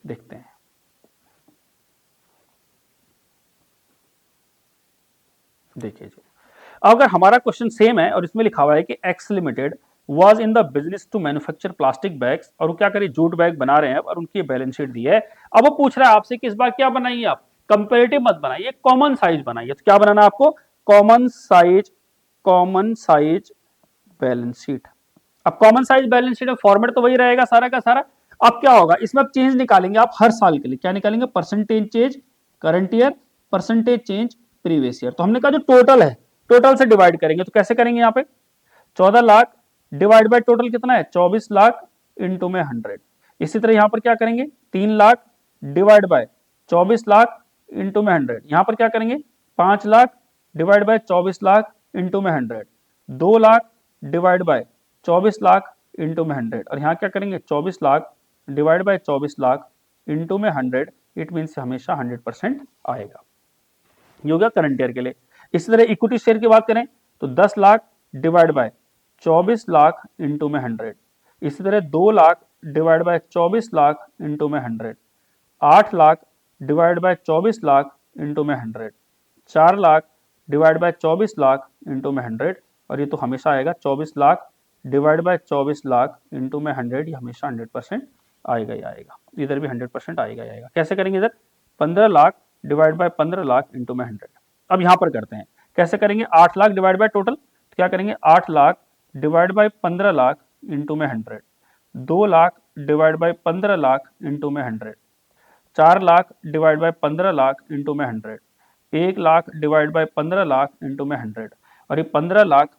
देखते हैं। देखिए जी, अगर हमारा क्वेश्चन सेम है और इसमें लिखा हुआ है कि X limited was in the business to manufacture plastic bags, और वो क्या करिए? जूट बैग बना रहे हैं और उनकी बैलेंस शीट दी है। अब वो पूछ रहा है आपसे कि इस बार क्या बनाइए आप? कंपैरेटिव मत बनाइए, कॉमन साइज बनाइए। तो क्या बनाना आपको? Common size, common size balance sheet. अब कॉमन साइज बैलेंस शीट में फॉर्मेट तो वही रहेगा सारा का सारा। अब क्या होगा इसमें? अब चेंज निकालेंगे आप हर साल के लिए। क्या निकालेंगे? Percentage change current year, percentage change previous year. तो हमने कहा जो टोटल है, टोटल से डिवाइड करेंगे। तो कैसे करेंगे? यहाँ पे 14 लाख डिवाइड बाय टोटल कितना है? 24 लाख इंटू में 100। इसी तरह यहां पर क्या करेंगे? 3 lakh divide by 24 lakh into में 100। यहां पर क्या करेंगे? 5 lakh divide by 24 lakh into में 100। 2 lakh divide by 24 lakh into में 100। और यहाँ क्या करेंगे? 24 lakh divide by 24 lakh into में 100। इट मीन्स हमेशा 100% आएगा। ये हो गया करंट ईयर के लिए। इसी तरह इक्विटी शेयर की बात करें तो 10 lakh divide by 24 lakh into में 100। इसी तरह 2 lakh divide by 24 lakh into में 100, 8 lakh divide by 24 lakh into में 100, 4 lakh divide by 24 lakh into में 100, और ये तो हमेशा आएगा 24 lakh divide by 24 lakh into में 100, ये हमेशा 100% आएगा ही आएगा, इधर भी 100% आएगा ही आएगा। कैसे करेंगे इधर, 15 lakh divide by 15 lakh into में 100। अब यहां पर करते हैं, कैसे करेंगे, 8 लाख डिवाइड बाय टोटल, तो क्या करेंगे 8 lakh divide by 15 lakh into में 100, 2 lakh divide by 15 lakh into में 100, 4 lakh divide by 15 lakh into में 100, 1 lakh divide by 15 lakh into में 100, और ये 15 lakh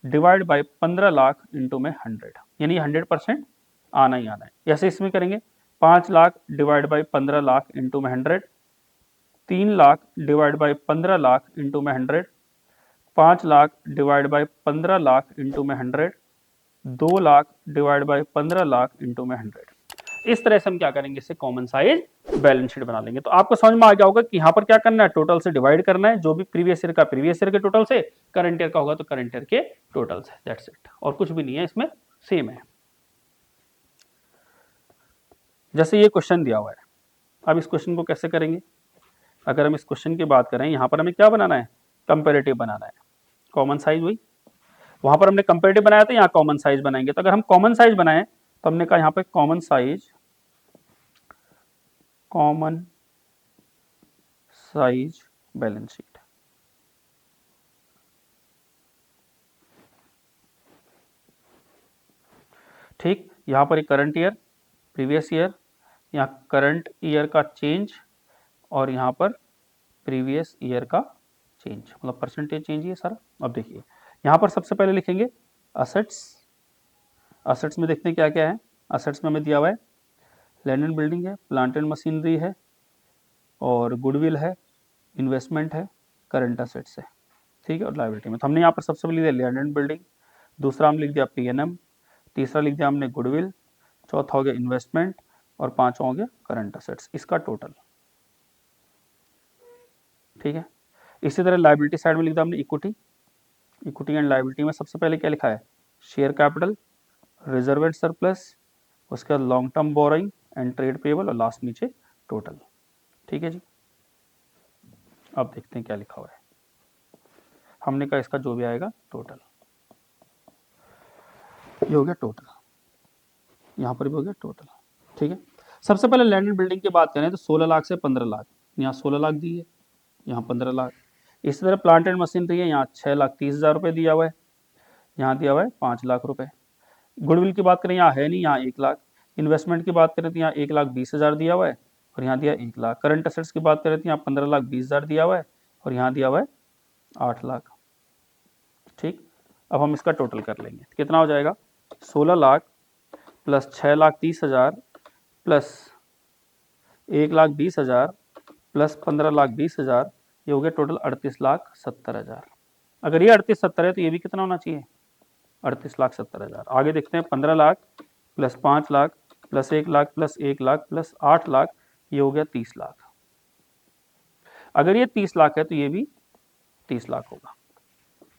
divide by 15 lakh into में 100, यानी 100% आना ही आना है। जैसे इसमें करेंगे 5 lakh divide by 15 lakh into में 100, 3 lakh divide by 15 lakh into में 100, 5 lakh divide by 15 lakh into में 100, 2 lakh divide by 15 lakh into में 100। इस तरह से हम क्या करेंगे, इसे कॉमन साइज बैलेंस शीट बना लेंगे। तो आपको समझ में आ गया होगा कि यहाँ पर क्या करना है, टोटल से डिवाइड करना है, जो भी प्रीवियस ईयर का प्रीवियस ईयर के टोटल से, करंट ईयर का होगा तो करंट ईयर के टोटल से, दैट्स इट, और कुछ भी नहीं है इसमें, सेम है। जैसे ये क्वेश्चन दिया हुआ है, अब इस क्वेश्चन को कैसे करेंगे, अगर हम इस क्वेश्चन की बात करें, यहाँ पर हमें क्या बनाना है, कंपेरेटिव बनाना है, कॉमन साइज वही, वहां पर हमने कंपेरेटिव बनाया था, यहाँ कॉमन साइज बनाएंगे। तो अगर हम कॉमन साइज बनाएं तो हमने कहा यहाँ पे कॉमन साइज बैलेंस शीट, ठीक, यहां पर करंट ईयर, प्रीवियस ईयर, यहाँ करंट ईयर का चेंज, और यहाँ पर प्रीवियस ईयर का चेंज, मतलब परसेंटेज चेंज ही है सारा। अब देखिए यहाँ पर सबसे पहले लिखेंगे असेट्स, असेट्स में देखते हैं क्या क्या है। असेट्स में हमें दिया हुआ है लैंड एंड बिल्डिंग है, प्लांट एंड मशीनरी है, और गुडविल है, इन्वेस्टमेंट है, करंट असेट्स है, ठीक है। और लायबिलिटी में तो हमने यहाँ पर सबसे पहले लिख दिया लैंड एंड बिल्डिंग, दूसरा हम लिख दिया पीएनएम, तीसरा लिख दिया हमने गुडविल, चौथा हो गया इन्वेस्टमेंट, और पांचवा हो गया करंट असेट्स, इसका टोटल, ठीक है। इसी तरह लायबिलिटी साइड में लिख दिया हमने इक्विटी, इक्विटी एंड लायबिलिटी में सबसे पहले क्या लिखा है, share capital, reserve and surplus, उसके बाद long term borrowing and trade payable, और लास्ट नीचे टोटल, ठीक है जी। अब देखते हैं क्या लिखा हुआ है, हमने कहा इसका जो भी आएगा टोटल, ये हो गया टोटल, यहाँ पर भी हो गया टोटल, ठीक है। सबसे पहले लैंड एंड बिल्डिंग की बात करें तो 16 लाख से 15 लाख, यहाँ 16 लाख दी है, यहाँ 15 लाख। इसी तरह प्लांट एंड मशीनरी है, यहाँ 6,30,000 रुपये दिया हुआ है, यहाँ दिया हुआ है 5 लाख रुपए। गुडविल की बात करें यहाँ है नहीं, यहाँ 1 लाख। इन्वेस्टमेंट की बात करें तो यहाँ 1,20,000 दिया हुआ है, और यहाँ दिया 1 लाख। करंट असेट्स की बात करें तो यहाँ 15,20,000 दिया हुआ है, और यहाँ दिया हुआ है 8 लाख, ठीक। अब हम इसका टोटल कर लेंगे, कितना हो जाएगा, 16 लाख प्लस 6,30,000 प्लस 1,20,000 प्लस 15,20,000, ये हो गया टोटल 38,70,000। अगर ये 38,70 है तो ये भी कितना होना चाहिए, 38,70,000। आगे देखते हैं, 15 lakh plus 5 lakh plus 1 lakh plus 1 lakh plus 8 lakh, ये हो गया 30 लाख। अगर ये 30 लाख है तो ये भी 30 लाख होगा।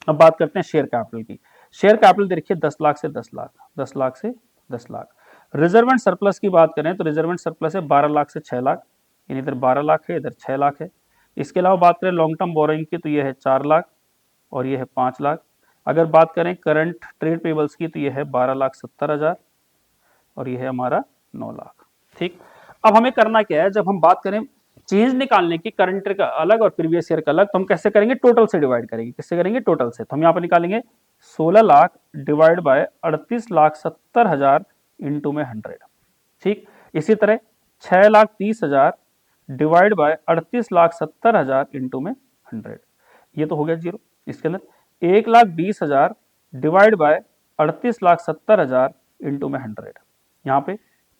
अब बात करते हैं शेयर कैपिटल की। शेयर कैपिटल देखिए 10 लाख से 10 लाख, 10 लाख से 10 लाख। रिजर्व एंड सरप्लस की बात करें तो रिजर्व एंड सरप्लस है 12 लाख से 6 लाख, यानी इधर 12 लाख है, इधर 6 लाख है। इसके अलावा बात करें लॉन्ग टर्म बोरोइंग की तो ये है 4 लाख और ये है 5 लाख। अगर बात करें करंट ट्रेड पेबल्स की तो ये है 12,70,000 और ये है हमारा 9 लाख, ठीक। अब हमें करना क्या है, जब हम बात करें चेंज निकालने की, करंट ईयर का अलग और प्रीवियस ईयर का अलग, तो हम कैसे करेंगे, टोटल से डिवाइड करेंगे। किससे करेंगे, टोटल से। तो हम यहाँ पर निकालेंगे 16 लाख डिवाइड बाय 38,70,000 इंटू में 100, ठीक। इसी तरह 6,30,000 डिवाइड बाय 38,70,000 इंटू में 100, ये तो हो गया 0। इसके अंदर 1,20,000 डिवाइड बाय 38,70,000 इंटू में 100, यहाँ पे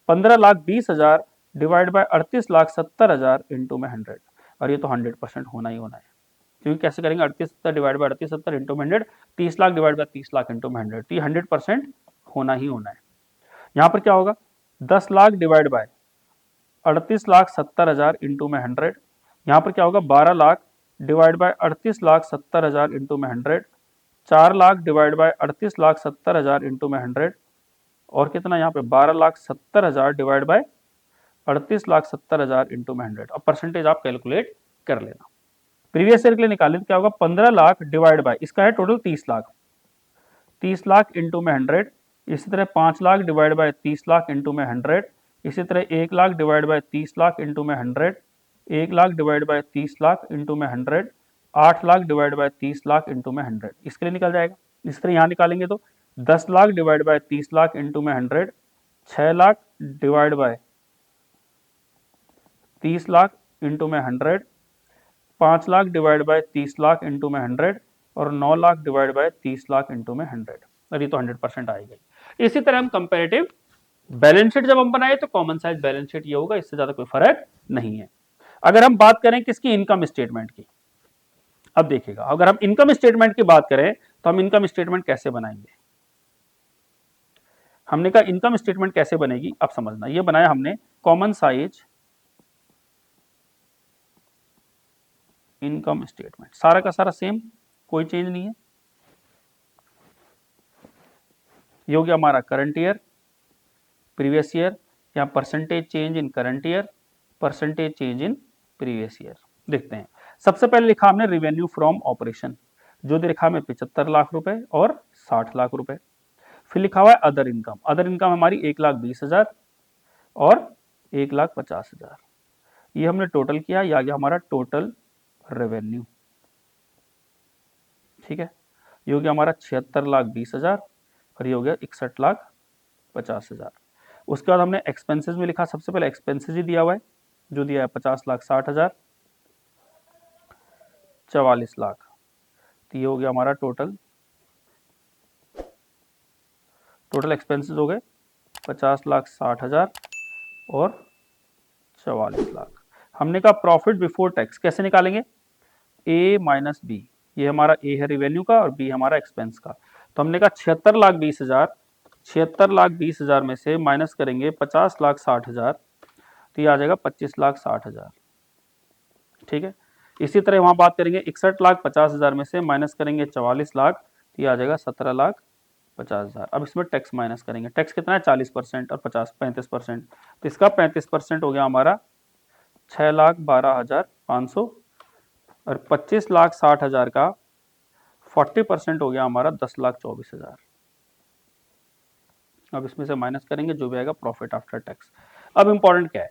15,20,000 डिवाइड बाय 38,70,000 इंटू में 100, और ये तो 100% होना ही होना है, क्योंकि कैसे करेंगे, 38,70 डिवाइड बाय 38,70 इंटू में 100, 30 lakh divide by 30 lakh into में 100, तो ये 100% होना ही होना है। यहाँ पर क्या होगा, 10 लाख डिवाइड बाय 38,70,000 इंटू में 100, यहाँ पर क्या होगा, 12 लाख डिवाइड बाय 38,70,000 इंटू में 100, 4 लाख डिवाइड बाय 38,70,000 इंटू में 100, और कितना यहाँ पे 12,70,000 डिवाइड बाय 38,70,000 इंटू में 100। अब परसेंटेज आप कैलकुलेट कर लेना। प्रीवियस ईयर के लिए निकालें तो क्या होगा, 15 लाख डिवाइड बाय, इसका है टोटल 30 लाख, 30 लाख इंटू में 100। इसी तरह 5 lakh divide by 30 lakh into में 100। इसी तरह 1 lakh divide by 30 lakh into में 100। 1 lakh divide by 30 lakh into में 100। 8 lakh divide by 30 lakh into में 100, इसके लिए निकल जाएगा। इस तरह यहाँ निकालेंगे तो 10 lakh divide by 30 lakh into में 100, 6 lakh divide by 30 lakh into में 100, 5 lakh divide by 30 lakh into में 100 और 9 lakh divide by 30 lakh into में 100। और ये तो 100% आएगा। इसी तरह हम कंपैरेटिव बैलेंस शीट जब हम बनाए तो कॉमन साइज बैलेंस शीट ये होगा, इससे ज्यादा कोई फर्क नहीं है। अगर हम बात करें किसकी, इनकम स्टेटमेंट की, अब देखिएगा अगर हम इनकम स्टेटमेंट की बात करें तो हम इनकम स्टेटमेंट कैसे बनाएंगे। हमने कहा इनकम स्टेटमेंट कैसे बनेगी, अब समझना। ये बनाया हमने कॉमन साइज इनकम स्टेटमेंट, सारा का सारा सेम, कोई चेंज नहीं है। ये हो गया हमारा करंट ईयर, प्रीवियस ईयर, या percentage change in current year, percentage change in previous year. देखते हैं, सबसे पहले लिखा हमने रेवेन्यू फ्रॉम ऑपरेशन, जो लिखा हमें 75 लाख रुपए और 60 लाख रुपए। फिर लिखा हुआ है अदर इनकम, अदर इनकम हमारी 1,20,000 और 1,50,000। ये हमने टोटल किया, ये आ गया हमारा टोटल रेवेन्यू। ठीक है, ये हो गया हमारा 76,20,000 और ये हो गया 61,50,000। उसके बाद हमने एक्सपेंसेस में लिखा, सबसे पहले एक्सपेंसेस ही दिया हुआ है, जो दिया है 50,60,000, 44 लाख। तो ये हो गया हमारा टोटल एक्सपेंसेस हो गए 50,60,000 और 44 लाख। हमने कहा प्रॉफिट बिफोर टैक्स कैसे निकालेंगे, ए माइनस बी, ये हमारा ए है रेवेन्यू का और बी हमारा एक्सपेंस का। तो हमने कहा 76,20,000, 76,20,000 में से माइनस करेंगे 50,60,000, तो ये आ जाएगा 25,60,000। ठीक है, इसी तरह वहां बात करेंगे 61,50,000 में से माइनस करेंगे 44 लाख, तो ये आ जाएगा 17,50,000। अब इसमें टैक्स माइनस करेंगे, टैक्स कितना है 40% और 35%, तो इसका 35% हो गया हमारा 6,12,500 और 25,60,000 का 40% हो गया हमारा 10,24,000। अब इसमें से माइनस करेंगे जो भी आएगा प्रॉफिट आफ्टर टैक्स। अब इंपॉर्टेंट क्या है,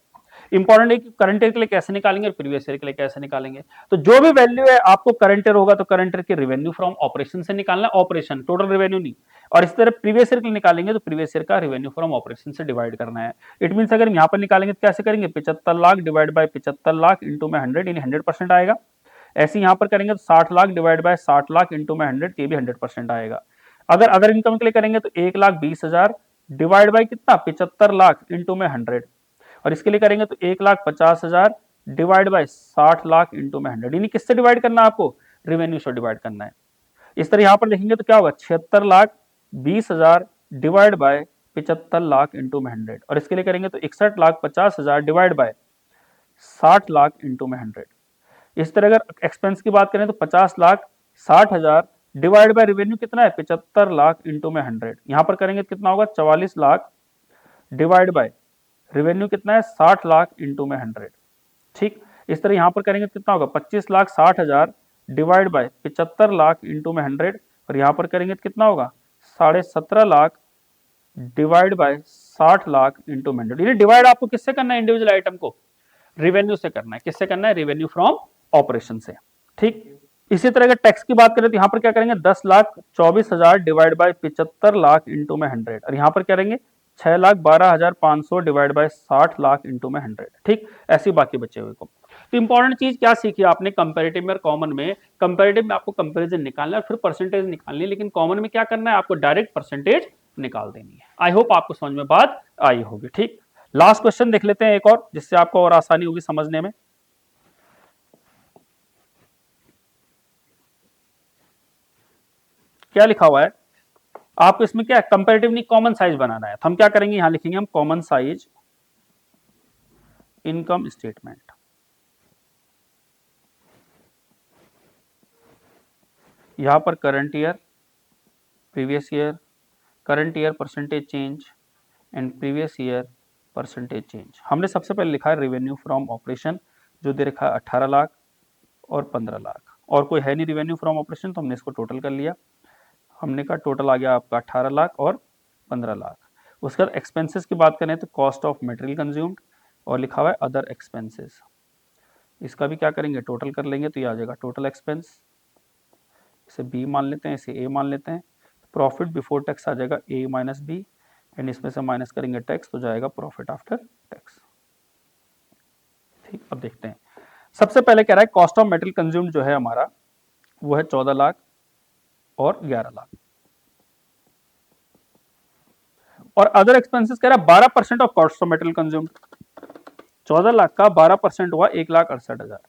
इंपॉर्टेंट है कि करंट ईयर के लिए कैसे निकालेंगे और प्रीवियस ईयर के लिए कैसे निकालेंगे। तो जो भी वैल्यू है आपको करंट ईयर होगा तो करंट ईयर के रेवेन्यू फ्रॉम ऑपरेशन से निकालना, ऑपरेशन टोटल रेवेन्यू नहीं। और इस तरह प्रीवियस ईयर के लिए निकालेंगे तो प्रीवियस ईयर का रेवेन्यू फ्रॉम ऑपरेशन से डिवाइड करना है। इट मीन अगर यहाँ पर निकालेंगे तो कैसे करेंगे, 75 lakh divide by 75 lakh into में 100, यानी 100% आएगा। ऐसे यहाँ पर करेंगे तो 60 lakh divide by 60 lakh into में 100, ये भी 100% आएगा। अगर अदर इनकम के लिए करेंगे तो 1,20,000 डिवाइड बाय कितना, 75 लाख इंटू में 100, और इसके लिए करेंगे तो 1,50,000 डिवाइड बाय 60 लाख इंटू में 100, यानी किससे डिवाइड करना है आपको, रेवेन्यू से डिवाइड करना है। इस तरह यहां पर लिखेंगे तो क्या होगा, 76,20,000 डिवाइड बाय 75 लाख इंटू में 100, और इसके लिए करेंगे तो 61,50,000 डिवाइड बाय 60 लाख इंटू में 100। इस तरह अगर एक्सपेंस की बात करें तो 50,60,000 डिवाइड बाय रेवेन्यू कितना है 75 लाख इंटू में 100, यहां पर करेंगे तो कितना होगा 44 लाख डिवाइड बाय रेवेन्यू कितना है 60 लाख इंटू में 100। ठीक, इस तरह यहां पर करेंगे तो कितना होगा 25,60,000 डिवाइड बाय 75 लाख इंटू में 100, और यहां पर करेंगे तो कितना होगा 17.5 lakh divide by 60 lakh into में 100। डिवाइड आपको किससे करना है, इंडिविजुअल आइटम को रेवेन्यू से करना है। किससे करना है, रेवेन्यू फ्रॉम ऑपरेशन से। ठीक, इसी तरह अगर टैक्स की बात करें तो यहां पर क्या करेंगे 10,24,000 डिवाइड बाय 75 लाख इंटू में 100, और यहां पर करेंगे 6,12,500 डिवाइड बाय 60 लाख इंटू में 100। ठीक, ऐसी बाकी बचे हुए को। तो इंपॉर्टेंट चीज क्या सीखी आपने कंपैरेटिव में और कॉमन में। कंपैरेटिव में आपको कंपैरिजन निकालना है, फिर परसेंटेज निकालनी है, लेकिन कॉमन में क्या करना है, आपको डायरेक्ट परसेंटेज निकाल देनी है। आई होप आपको समझ में बात आई होगी। ठीक, लास्ट क्वेश्चन देख लेते हैं एक और, जिससे आपको और आसानी होगी समझने में। क्या लिखा हुआ है आपको इसमें, क्या कंपैरेटिव नहीं कॉमन साइज बनाना है। तो हम क्या करेंगे, यहां लिखेंगे हम कॉमन साइज इनकम स्टेटमेंट। यहां पर current year, previous year, current year percentage change, and previous year percentage change. हमने सबसे पहले लिखा है रेवेन्यू फ्रॉम ऑपरेशन, जो दे रखा है 18 लाख और 15 लाख, और कोई है नहीं रेवेन्यू फ्रॉम ऑपरेशन, तो हमने इसको टोटल कर लिया। हमने कहा टोटल आ गया आपका 18 लाख और 15 लाख। उसके बाद एक्सपेंसेस की बात करें तो कॉस्ट ऑफ मटेरियल कंज्यूम्ड और लिखा हुआ है अदर एक्सपेंसेस। इसका भी क्या करेंगे, टोटल कर लेंगे तो ये आ जाएगा टोटल एक्सपेंस। इसे बी मान लेते हैं, इसे ए मान लेते हैं। प्रॉफिट बिफोर टैक्स आ जाएगा ए माइनस बी, एंड इसमें से माइनस करेंगे टैक्स तो जाएगा प्रॉफिट आफ्टर टैक्स। ठीक, अब देखते हैं। सबसे पहले कह रहा है कॉस्ट ऑफ मटेरियल कंज्यूम्ड जो है हमारा वो है 14 लाख और 11 लाख, और अदर एक्सपेंसेस कह रहा है 12% of cost of material consumed. 14 lakh का 12% हुआ 1,68,000,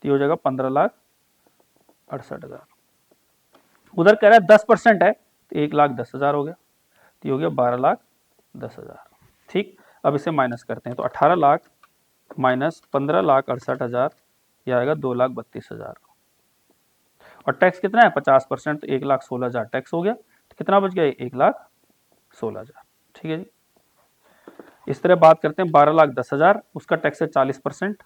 तो ये हो जाएगा 15,68,000। उधर कह रहा है 10% है तो 1,10,000 हो गया, तो ये हो गया 12,10,000। ठीक, अब इसे माइनस करते हैं तो 18 लाख माइनस 15,68,000, यह आएगा 2,32,000। और टैक्स कितना है 50%, तो 1,16,000 टैक्स हो गया, तो कितना बच गया 1,16,000। ठीक है जी। इस तरह बात करते हैं 12,10,000, उसका टैक्स है 40%,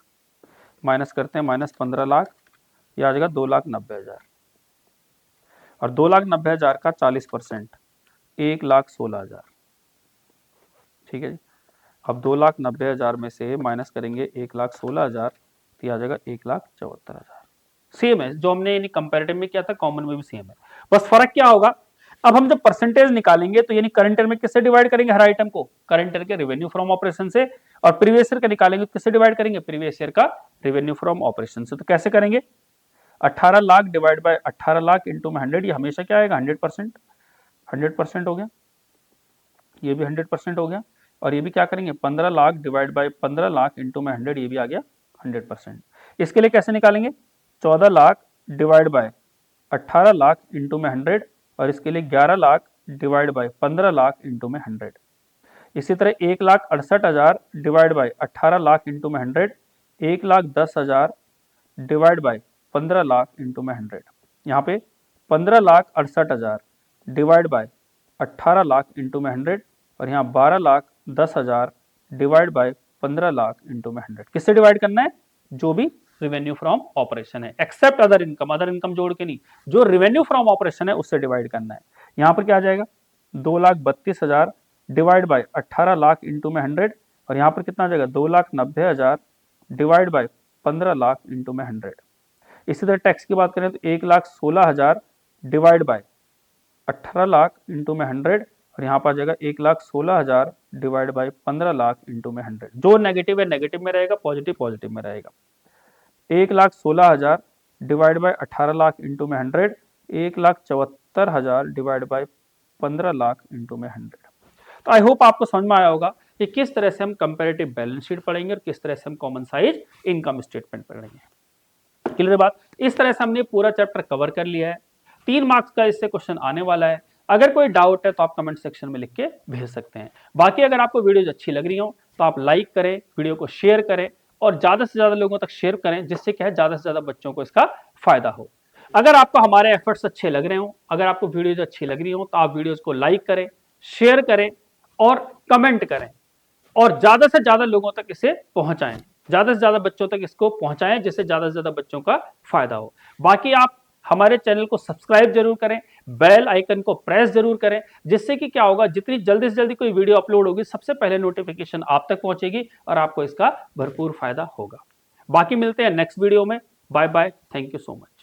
माइनस करते हैं माइनस 15 लाख, यह आ जाएगा 2,90,000, और 2,90,000 का 40% 1,16,000। ठीक है जी। अब 2,90,000 में से माइनस करेंगे 1,16,000, तो आ जाएगा 1,74,000। सेम है जो हमने यानी कंपैरेटिव में किया था, कॉमन में भी सेम है, बस फर्क क्या होगा, अब हम जब परसेंटेज निकालेंगे तो यानी करंट ईयर में किससे डिवाइड करेंगे हर आइटम को, करंट ईयर के रेवेन्यू फ्रॉम ऑपरेशन से, और प्रीवियस ईयर का निकालेंगे तो किससे डिवाइड करेंगे, प्रीवियस ईयर का रेवेन्यू फ्रॉम ऑपरेशन से। तो कैसे करेंगे, 18 lakh divide by 18 lakh into में 100, ये हमेशा क्या आएगा 100%, 100% हो गया, ये भी 100% हो गया, और ये भी क्या करेंगे 15 lakh divide by 15 lakh into में 100, ये भी आ गया 100%। इसके लिए कैसे निकालेंगे, 14 lakh divide by 18 lakh into में 100, और इसके लिए 11 lakh divide by 15 lakh into में 100। इसी तरह 1,68,000 डिवाइड बाय 18 लाख इंटू में 100, 1,10,000 डिवाइड बाय 15 लाख इंटू में 100। यहाँ पे 15,68,000 डिवाइड बाय 18 लाख इंटू में 100, और यहाँ 12,10,000 डिवाइड बाय 15 लाख इंटू में 100। किससे डिवाइड करना है, जो भी रेवेन्यू फ्रॉम ऑपरेशन है, एक्सेप्ट अदर इनकम जोड़ के नहीं, जो रेवेन्यू फ्रॉम ऑपरेशन है उससे डिवाइड करना है। यहाँ पर क्या आ जाएगा 2,32,000 डिवाइड बाय 18 लाख इंटू में 100, और यहाँ पर कितना आ जाएगा 2,90,000 डिवाइड बाय 15 लाख इंटू में 100। इसी तरह टैक्स की बात करें तो 1,16,000 डिवाइड बाय 18 लाख इंटू में 100, और यहाँ पर आ जाएगा 1,16,000 डिवाइड बाय 15 लाख इंटू में 100। जो नेगेटिव है नेगेटिव में रहेगा, पॉजिटिव पॉजिटिव में रहेगा। 1,16,000 डिवाइड बाय 18 लाख इंटू में 100, 1,74,000 डिवाइड बाय 15 लाख इंटू में 100। तो आई होप आपको समझ में आया होगा कि किस तरह से हम कंपैरेटिव बैलेंस शीट पढ़ेंगे और किस तरह से हम कॉमन साइज इनकम स्टेटमेंट पढ़ेंगे। क्लियर बात, इस तरह से हमने पूरा चैप्टर कवर कर लिया है। 3 मार्क्स का इससे क्वेश्चन आने वाला है। अगर कोई डाउट है तो आप कमेंट सेक्शन में लिख के भेज सकते हैं। बाकी अगर आपको वीडियोज अच्छी लग रही हो तो आप लाइक करें, वीडियो को शेयर करें और ज्यादा से ज्यादा लोगों तक शेयर करें, जिससे क्या है ज्यादा से ज्यादा बच्चों को इसका फायदा हो। अगर आपको हमारे एफर्ट्स अच्छे लग रहे हो, अगर आपको वीडियोज अच्छी लग रही हो तो आप वीडियोज को लाइक करें, शेयर करें और कमेंट करें, और ज्यादा से ज्यादा लोगों तक इसे पहुंचाएं, ज्यादा से ज्यादा बच्चों तक इसको पहुंचाएं, जिससे ज्यादा से ज्यादा बच्चों का फायदा हो। बाकी आप हमारे चैनल को सब्सक्राइब जरूर करें, बेल आइकन को प्रेस जरूर करें, जिससे कि क्या होगा, जितनी जल्दी से जल्दी कोई वीडियो अपलोड होगी सबसे पहले नोटिफिकेशन आप तक पहुंचेगी और आपको इसका भरपूर फायदा होगा। बाकी मिलते हैं नेक्स्ट वीडियो में। Bye bye, thank you so much.